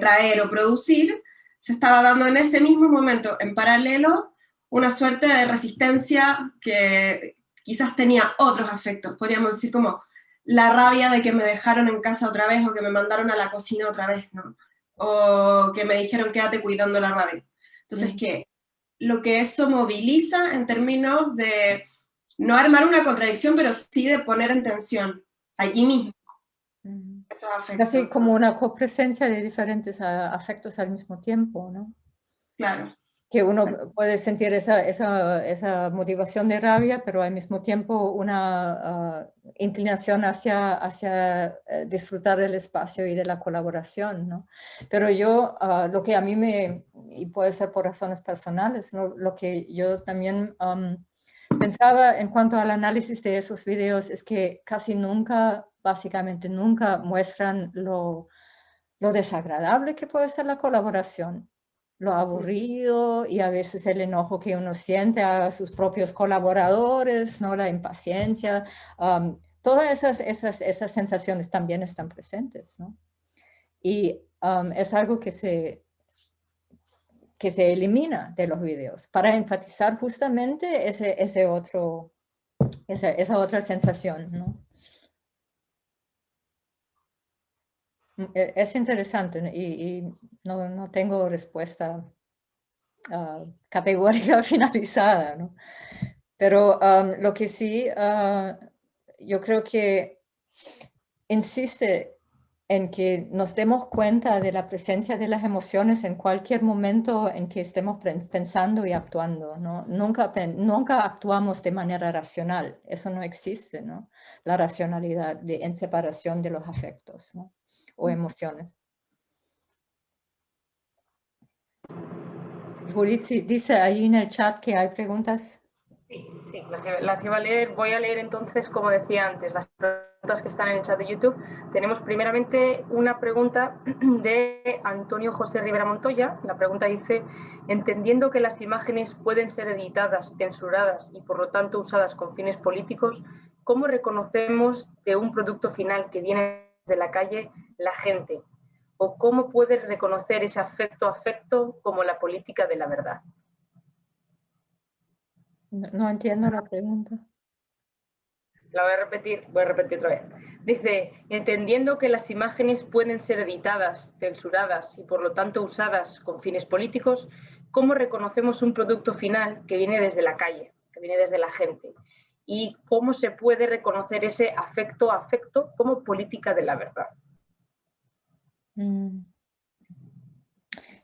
traer o producir, se estaba dando en este mismo momento, en paralelo, una suerte de resistencia que quizás tenía otros afectos, podríamos decir como la rabia de que me dejaron en casa otra vez, o que me mandaron a la cocina otra vez, ¿no? O que me dijeron quédate cuidando la radio. Entonces, que lo que eso moviliza en términos de no armar una contradicción, pero sí de poner en tensión allí mismo esos afectos. Así como una copresencia de diferentes afectos al mismo tiempo, ¿no? Claro. Que uno puede sentir esa motivación de rabia, pero al mismo tiempo una inclinación hacia disfrutar del espacio y de la colaboración, ¿no? Pero yo, lo que a mí y puede ser por razones personales, ¿no? Lo que yo también pensaba en cuanto al análisis de esos videos es que casi nunca, básicamente nunca, muestran lo desagradable que puede ser la colaboración, lo aburrido y a veces el enojo que uno siente a sus propios colaboradores, ¿no? La impaciencia, todas esas sensaciones también están presentes, ¿no? Y es algo que se elimina de los videos para enfatizar justamente esa otra sensación, ¿no? Es interesante y no tengo respuesta categórica finalizada, ¿no? Pero lo que sí, yo creo que insiste en que nos demos cuenta de la presencia de las emociones en cualquier momento en que estemos pensando y actuando, ¿no? Nunca actuamos de manera racional, eso no existe, ¿no? La racionalidad en separación de los afectos, ¿no? O emociones. Judith dice ahí en el chat que hay preguntas. Sí, las iba a leer. Voy a leer entonces, como decía antes, las preguntas que están en el chat de YouTube. Tenemos primeramente una pregunta de Antonio José Rivera Montoya. La pregunta dice, entendiendo que las imágenes pueden ser editadas, censuradas y por lo tanto usadas con fines políticos, ¿cómo reconocemos de un producto final que viene de la calle la gente? ¿O cómo puede reconocer ese afecto como la política de la verdad? No entiendo la pregunta. La voy a repetir otra vez. Dice, entendiendo que las imágenes pueden ser editadas, censuradas y por lo tanto usadas con fines políticos, ¿cómo reconocemos un producto final que viene desde la calle, que viene desde la gente? ¿Y cómo se puede reconocer ese afecto como política de la verdad?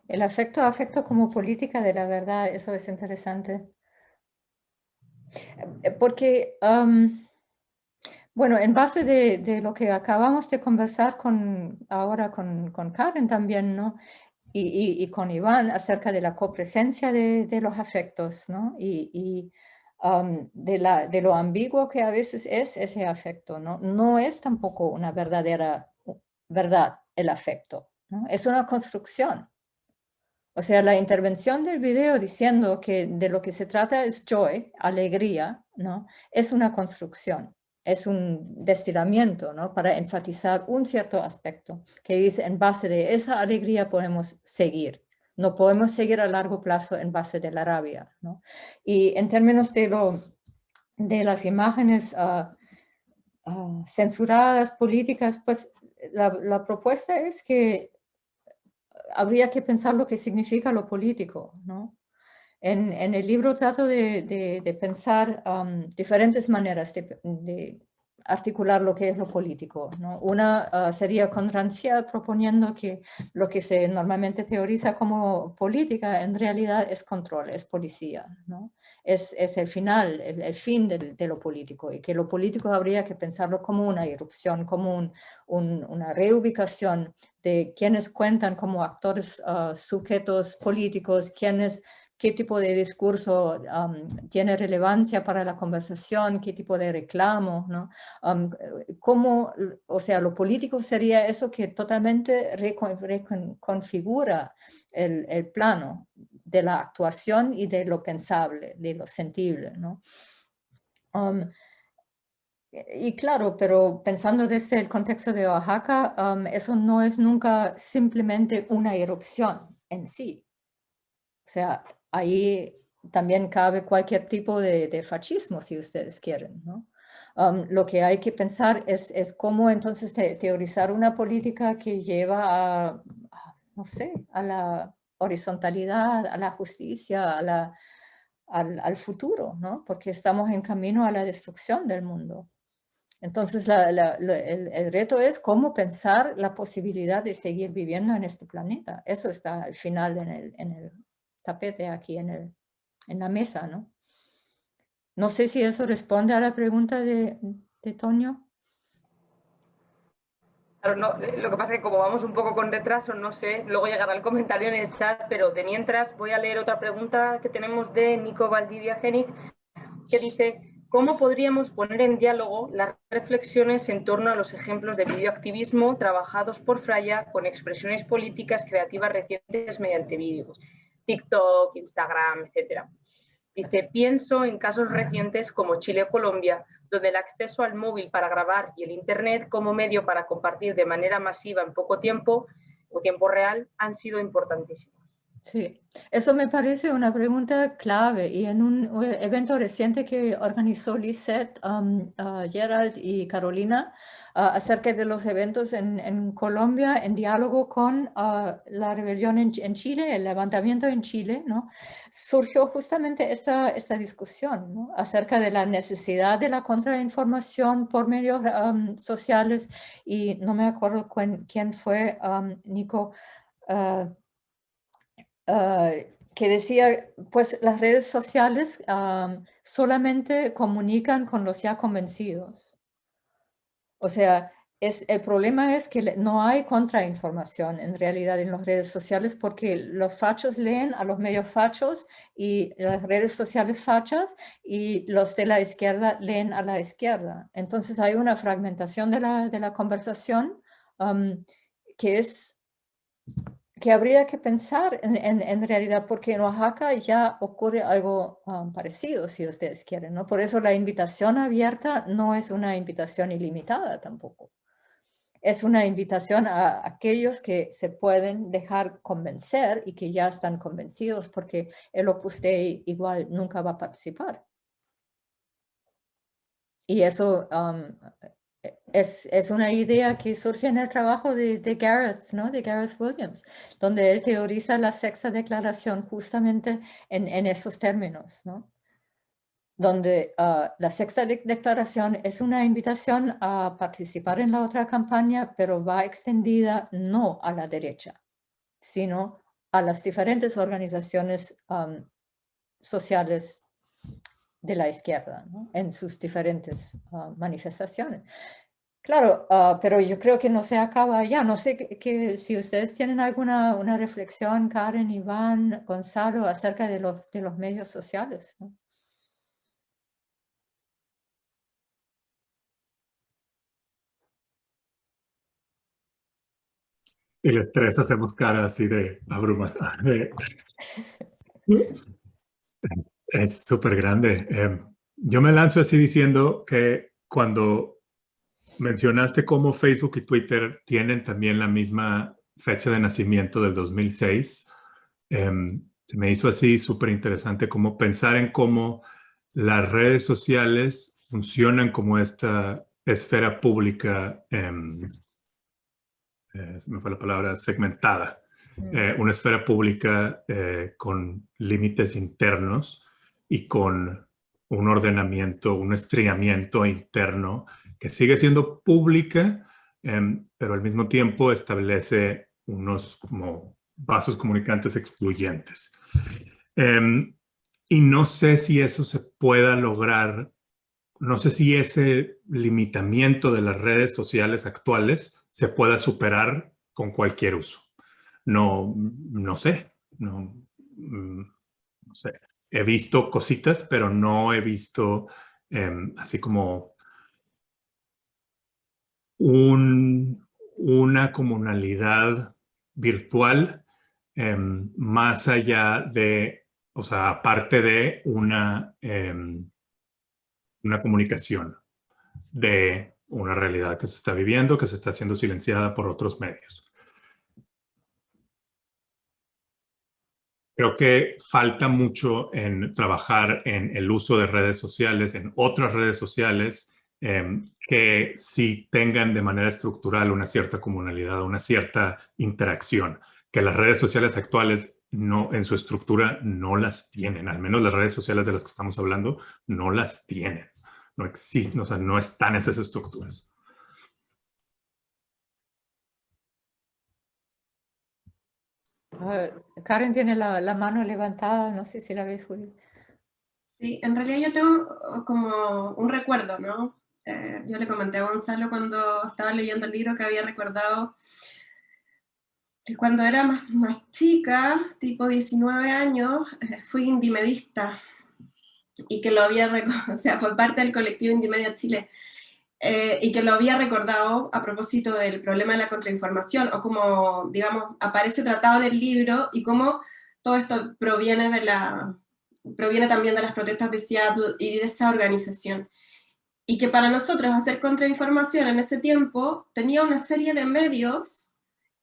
El afecto como política de la verdad, eso es interesante. Porque, bueno, en base de lo que acabamos de conversar ahora con Karen también, ¿no? Y con Iván acerca de la copresencia de los afectos, ¿no? Y de lo ambiguo que a veces es ese afecto, ¿no? No es tampoco una verdadera verdad el afecto, ¿no? Es una construcción. O sea, la intervención del video diciendo que de lo que se trata es joy, alegría, ¿no? Es una construcción, es un destilamiento, ¿no? Para enfatizar un cierto aspecto que dice en base de esa alegría podemos seguir. No podemos seguir a largo plazo en base de la rabia, ¿no? Y en términos de las imágenes censuradas, políticas, pues la propuesta es que habría que pensar lo que significa lo político, ¿no? En el libro trato de pensar diferentes maneras de articular lo que es lo político, ¿no? Una sería con Rancière proponiendo que lo que se normalmente teoriza como política en realidad es control, es policía, ¿no? Es el final, el fin de lo político, y que lo político habría que pensarlo como una irrupción, como una reubicación de quienes cuentan como actores, sujetos políticos, qué tipo de discurso tiene relevancia para la conversación, qué tipo de reclamo, ¿no? O sea, lo político sería eso que totalmente reconfigura el plano de la actuación y de lo pensable, de lo sentible, ¿no? Y claro, pero pensando desde el contexto de Oaxaca, eso no es nunca simplemente una erupción en sí. O sea, ahí también cabe cualquier tipo de fascismo, si ustedes quieren, ¿no? Lo que hay que pensar es cómo entonces teorizar una política que lleva no sé, a la horizontalidad, a la justicia, al futuro, ¿no? Porque estamos en camino a la destrucción del mundo. Entonces, el reto es cómo pensar la posibilidad de seguir viviendo en este planeta. Eso está al final en el tapete aquí en la mesa, ¿no? No sé si eso responde a la pregunta de Toño. Claro, no, lo que pasa es que como vamos un poco con retraso, no sé, luego llegará el comentario en el chat, pero de mientras voy a leer otra pregunta que tenemos de Nico Valdivia Genic, que dice, ¿cómo podríamos poner en diálogo las reflexiones en torno a los ejemplos de videoactivismo trabajados por Fraya con expresiones políticas creativas recientes mediante vídeos, TikTok, Instagram, etcétera? Dice, pienso en casos recientes como Chile o Colombia, donde el acceso al móvil para grabar y el Internet como medio para compartir de manera masiva en poco tiempo o tiempo real han sido importantísimos. Sí, eso me parece una pregunta clave, y en un evento reciente que organizó Lisette, Gerald y Carolina acerca de los eventos en Colombia en diálogo con la rebelión en Chile, el levantamiento en Chile, ¿no? Surgió justamente esta discusión, ¿no? Acerca de la necesidad de la contrainformación por medios sociales, y no me acuerdo quién fue, Nico, que decía, pues las redes sociales solamente comunican con los ya convencidos. O sea, el problema es que no hay contrainformación en realidad en las redes sociales, porque los fachos leen a los medios fachos y las redes sociales fachas, y los de la izquierda leen a la izquierda. Entonces hay una fragmentación de la conversación que habría que pensar en realidad, porque en Oaxaca ya ocurre algo parecido, si ustedes quieren, ¿no? Por eso la invitación abierta no es una invitación ilimitada tampoco. Es una invitación a aquellos que se pueden dejar convencer y que ya están convencidos, porque el Opus Dei igual nunca va a participar. Y eso es una idea que surge en el trabajo de Gareth, ¿no? De Gareth Williams, donde él teoriza la sexta declaración justamente en esos términos, ¿no? Donde la sexta declaración es una invitación a participar en la otra campaña, pero va extendida no a la derecha, sino a las diferentes organizaciones sociales de la izquierda, ¿no? En sus diferentes manifestaciones. Claro, pero yo creo que no se acaba ya. No sé si ustedes tienen alguna una reflexión, Karen, Iván, Gonzalo, acerca de los medios sociales, ¿no? Y les tres hacemos cara así de abrumador. Es súper grande. Yo me lanzo así diciendo que cuando mencionaste cómo Facebook y Twitter tienen también la misma fecha de nacimiento del 2006, se me hizo así súper interesante como pensar en cómo las redes sociales funcionan como esta esfera pública, se me fue la palabra, segmentada. Una esfera pública con límites internos y con un ordenamiento, un estriamiento interno que sigue siendo pública, pero al mismo tiempo establece unos como vasos comunicantes excluyentes. Y no sé si eso se pueda lograr, no sé si ese limitamiento de las redes sociales actuales se pueda superar con cualquier uso. No sé, no sé. He visto cositas, pero no he visto así como una comunalidad virtual más allá de, o sea, aparte de una comunicación de una realidad que se está viviendo, que se está siendo silenciada por otros medios. Creo que falta mucho en trabajar en el uso de redes sociales, en otras redes sociales, que sí tengan de manera estructural una cierta comunalidad, una cierta interacción, que las redes sociales actuales no, en su estructura no las tienen, al menos las redes sociales de las que estamos hablando no las tienen, no existen, o sea, no están esas estructuras. Karen tiene la mano levantada, no sé si la ves, Judith. Sí, en realidad yo tengo como un recuerdo, ¿no? Yo le comenté a Gonzalo cuando estaba leyendo el libro que había recordado que cuando era más chica, tipo 19 años, fui indimedista y que lo había, o sea, fue parte del colectivo Indimedia Chile, y que lo había recordado a propósito del problema de la contrainformación, o como, digamos, aparece tratado en el libro, y cómo todo esto proviene también de las protestas de Seattle y de esa organización. Y que para nosotros hacer contrainformación en ese tiempo tenía una serie de medios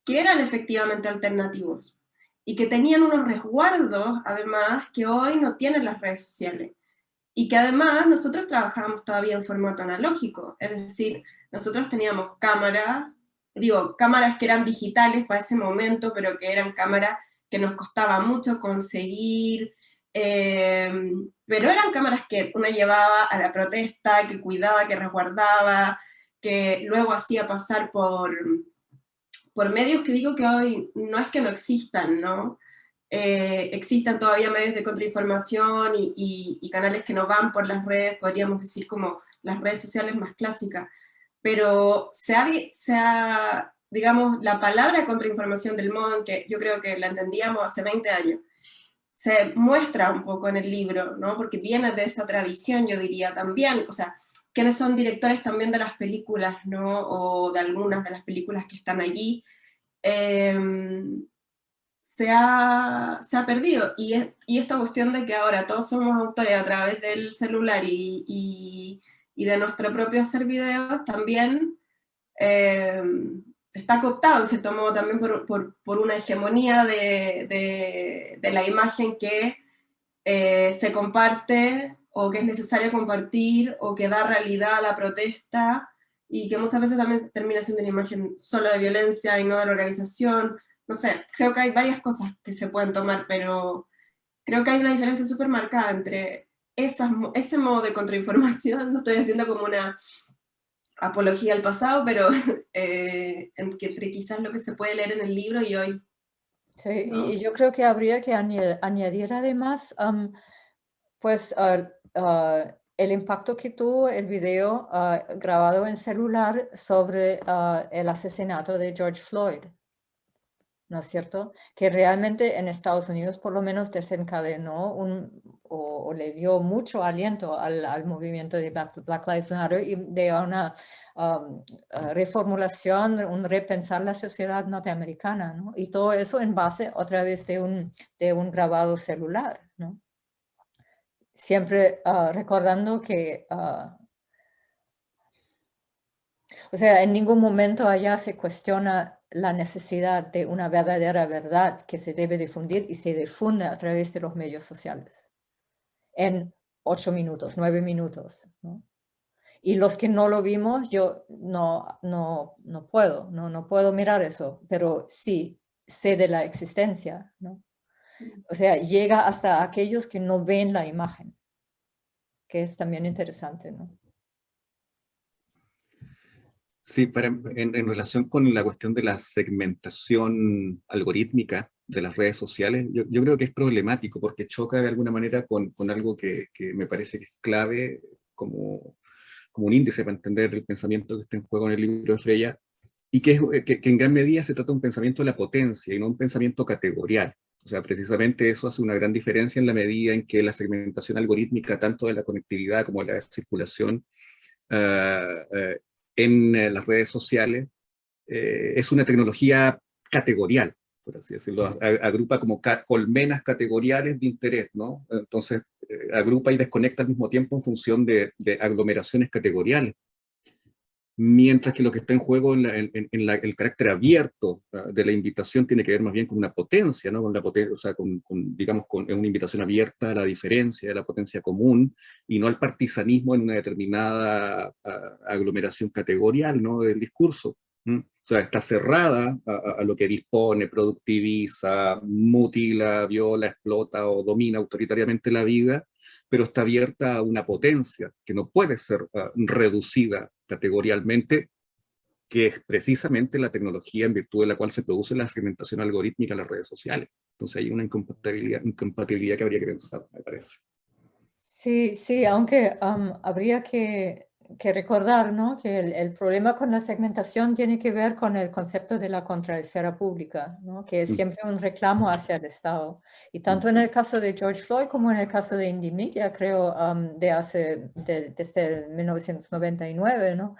que eran efectivamente alternativos y que tenían unos resguardos, además, que hoy no tienen las redes sociales. Y que además nosotros trabajábamos todavía en formato analógico, es decir, nosotros teníamos cámaras que eran digitales para ese momento, pero que eran cámaras que nos costaba mucho conseguir, pero eran cámaras que una llevaba a la protesta, que cuidaba, que resguardaba, que luego hacía pasar por medios que digo que hoy no es que no existan, ¿no? Existen todavía medios de contrainformación y canales que no van por las redes, podríamos decir como las redes sociales más clásicas, pero digamos, la palabra contrainformación del modo en que yo creo que la entendíamos hace 20 años, se muestra un poco en el libro, ¿no? Porque viene de esa tradición, yo diría, también, o sea, quiénes son directores también de las películas, ¿no? O de algunas de las películas que están allí, se ha perdido. Y esta cuestión de que ahora todos somos autores a través del celular y de nuestro propio hacer videos, también está cooptado en cierto modo también por una hegemonía de la imagen que se comparte o que es necesario compartir o que da realidad a la protesta y que muchas veces también termina siendo una imagen solo de violencia y no de la organización. No sé, creo que hay varias cosas que se pueden tomar, pero creo que hay una diferencia súper marcada entre ese modo de contrainformación, no estoy haciendo como una apología al pasado, pero entre quizás lo que se puede leer en el libro y hoy. Sí, ¿no? y yo creo que habría que añadir además, pues, el impacto que tuvo el video grabado en celular sobre el asesinato de George Floyd, ¿no es cierto? Que realmente en Estados Unidos por lo menos desencadenó o le dio mucho aliento al movimiento de Black Lives Matter y de una reformulación, un repensar la sociedad norteamericana, ¿no? Y todo eso en base otra vez de un grabado celular, ¿no? Siempre recordando que, o sea, en ningún momento allá se cuestiona la necesidad de una verdadera verdad que se debe difundir y se difunde a través de los medios sociales en 8 minutos, 9 minutos, ¿no? Y los que no lo vimos, yo no puedo mirar eso, pero sí sé de la existencia, ¿no? O sea, llega hasta aquellos que no ven la imagen, que es también interesante, ¿no? Sí, en relación con la cuestión de la segmentación algorítmica de las redes sociales, yo creo que es problemático porque choca de alguna manera con algo que me parece que es clave como un índice para entender el pensamiento que está en juego en el libro de Freya, y que en gran medida se trata de un pensamiento de la potencia y no un pensamiento categorial. O sea, precisamente eso hace una gran diferencia en la medida en que la segmentación algorítmica, tanto de la conectividad como de la circulación, en las redes sociales, es una tecnología categorial, por así decirlo, agrupa como colmenas categoriales de interés, ¿no? Entonces, agrupa y desconecta al mismo tiempo en función de aglomeraciones categoriales. Mientras que lo que está en juego el carácter abierto de la invitación tiene que ver más bien con una potencia, ¿no? Con la potencia, o sea, digamos, con una invitación abierta a la diferencia, a la potencia común, y no al partisanismo en una determinada aglomeración categorial, ¿no? Del discurso. ¿Mm? O sea, está cerrada a lo que dispone, productiviza, mutila, viola, explota o domina autoritariamente la vida, pero está abierta a una potencia que no puede ser reducida categorialmente, que es precisamente la tecnología en virtud de la cual se produce la segmentación algorítmica en las redes sociales. Entonces hay una incompatibilidad que habría que pensar, me parece. Sí, sí, aunque habría que recordar, ¿no? Que el problema con la segmentación tiene que ver con el concepto de la contraesfera pública, ¿no? Que es siempre un reclamo hacia el Estado. Y tanto en el caso de George Floyd como en el caso de Indie Media, creo, desde 1999, ¿no?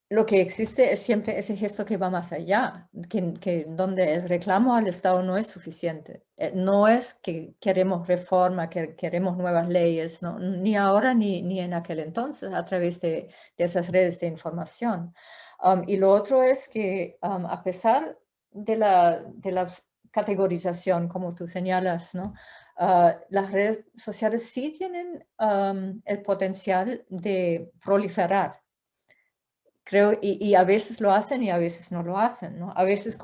Lo que existe es siempre ese gesto que va más allá, que donde el reclamo al Estado no es suficiente. No es que queremos reforma, que queremos nuevas leyes, ¿no? Ni ahora ni en aquel entonces, a través de esas redes de información. Y lo otro es que a pesar de la categorización, como tú señalas, ¿no? Las redes sociales sí tienen el potencial de proliferar. Creo, y a veces lo hacen y a veces no lo hacen, ¿no? A veces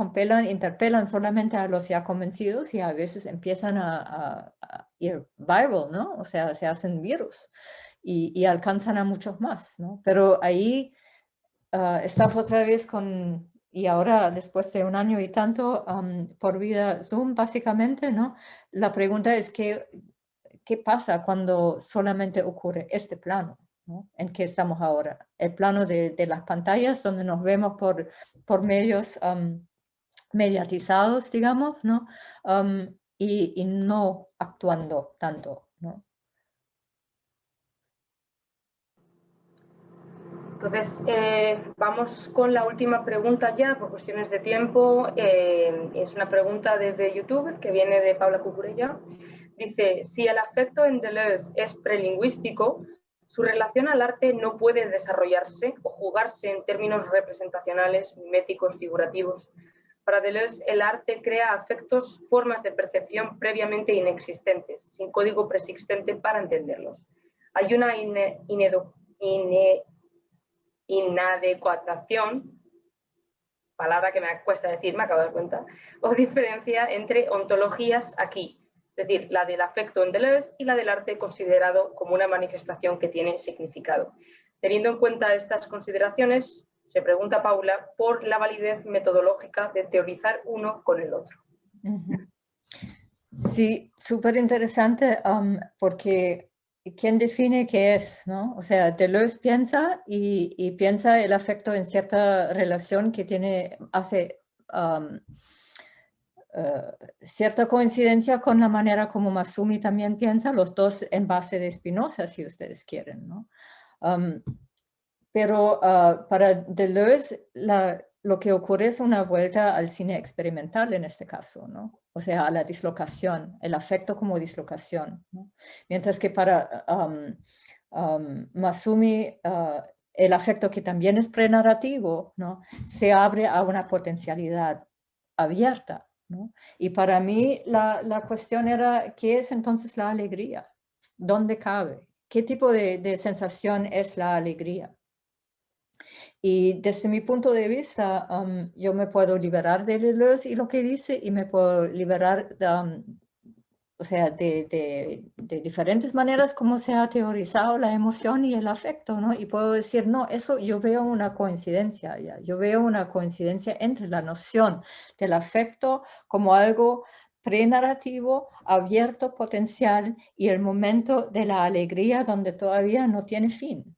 interpelan solamente a los ya convencidos y a veces empiezan a ir viral, ¿no? O sea, se hacen virus y alcanzan a muchos más, ¿no? Pero ahí estás otra vez y ahora después de un año y tanto, por vía Zoom básicamente, ¿no? La pregunta es ¿qué pasa cuando solamente ocurre este plano? ¿no? En que estamos ahora. El plano de las pantallas donde nos vemos por medios mediatizados, digamos, ¿no? Y no actuando tanto, ¿no? Entonces, vamos con la última pregunta ya, por cuestiones de tiempo. Es una pregunta desde YouTube que viene de Paula Cucurella. Dice, si el afecto en Deleuze es prelingüístico, su relación al arte no puede desarrollarse o jugarse en términos representacionales, miméticos, figurativos. Para Deleuze, el arte crea afectos, formas de percepción previamente inexistentes, sin código preexistente para entenderlos. Hay una inadecuación, palabra que me cuesta decir, me acabo de dar cuenta, o diferencia entre ontologías aquí, es decir, la del afecto en Deleuze y la del arte considerado como una manifestación que tiene significado. Teniendo en cuenta estas consideraciones, se pregunta Paula por la validez metodológica de teorizar uno con el otro. Sí, súper interesante porque ¿quién define qué es, no? O sea, Deleuze piensa y piensa el afecto en cierta relación que hace cierta coincidencia con la manera como Massumi también piensa, los dos en base de Spinoza, si ustedes quieren, ¿no? Pero para Deleuze lo que ocurre es una vuelta al cine experimental en este caso, ¿no? O sea, a la dislocación, el afecto como dislocación, ¿no? Mientras que para Massumi, el afecto que también es prenarrativo, ¿no? Se abre a una potencialidad abierta, ¿no? Y para mí la cuestión era, ¿qué es entonces la alegría? ¿Dónde cabe? ¿Qué tipo de sensación es la alegría? Y desde mi punto de vista, yo me puedo liberar de Deleuze y lo que dice, y me puedo liberar, o sea, de diferentes maneras como se ha teorizado la emoción y el afecto, ¿no? Y puedo decir, no, eso yo veo una coincidencia, ya. Yo veo una coincidencia entre la noción del afecto como algo prenarrativo, abierto, potencial, y el momento de la alegría donde todavía no tiene fin.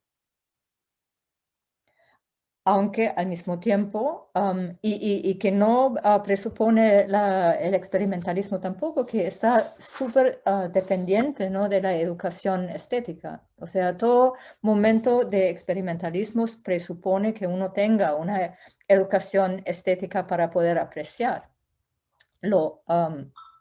Aunque al mismo tiempo, y que no presupone el experimentalismo tampoco, que está súper dependiente, ¿no? De la educación estética. O sea, todo momento de experimentalismo presupone que uno tenga una educación estética para poder apreciar lo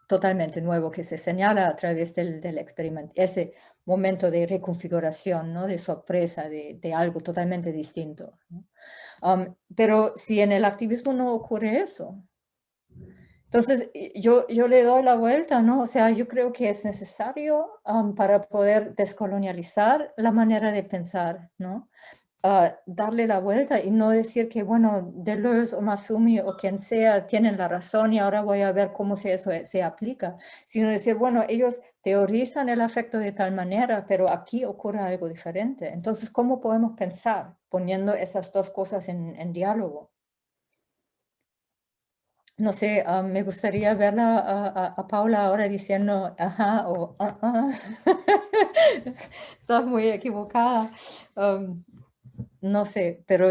totalmente nuevo que se señala a través del experimento, ese momento de reconfiguración, ¿no? De sorpresa, de algo totalmente distinto, ¿no? Pero si en el activismo no ocurre eso, entonces yo le doy la vuelta, ¿no? O sea, yo creo que es necesario para poder descolonializar la manera de pensar, ¿no? Darle la vuelta y no decir que, bueno, Deleuze o Massumi o quien sea tienen la razón y ahora voy a ver cómo eso se aplica, sino decir, bueno, ellos teorizan el afecto de tal manera, pero aquí ocurre algo diferente. Entonces, ¿cómo podemos pensar poniendo esas dos cosas en diálogo? No sé, me gustaría verla a Paula ahora diciendo, ajá, o estás muy equivocada. No sé, pero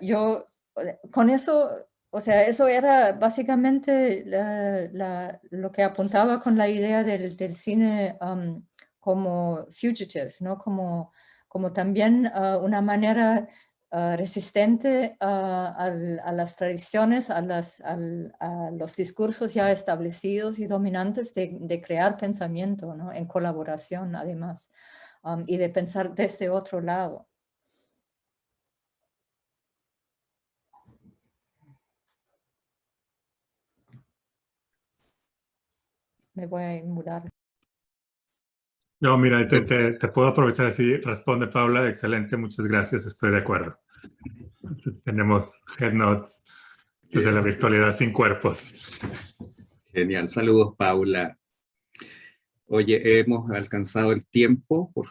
yo con eso, o sea, eso era básicamente lo que apuntaba con la idea del cine como fugitive, ¿no? Como también una manera resistente a las tradiciones, a los discursos ya establecidos y dominantes de crear pensamiento, ¿no? En colaboración, además, y de pensar desde otro lado. Me voy a mudar. No, mira, te puedo aprovechar así. Responde Paula, excelente, muchas gracias, estoy de acuerdo. Tenemos head notes desde la virtualidad sin cuerpos. Genial, saludos Paula. Oye, hemos alcanzado el tiempo por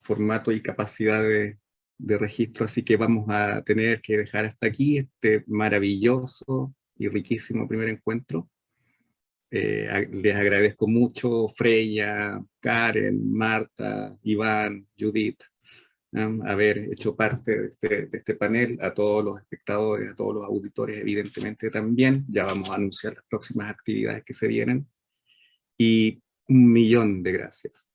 formato y capacidad de registro, así que vamos a tener que dejar hasta aquí este maravilloso y riquísimo primer encuentro. Les agradezco mucho, Freya, Karen, Marta, Iván, Judith, haber hecho parte de este panel, a todos los espectadores, a todos los auditores, evidentemente también. Ya vamos a anunciar las próximas actividades que se vienen. Y 1.000.000 de gracias.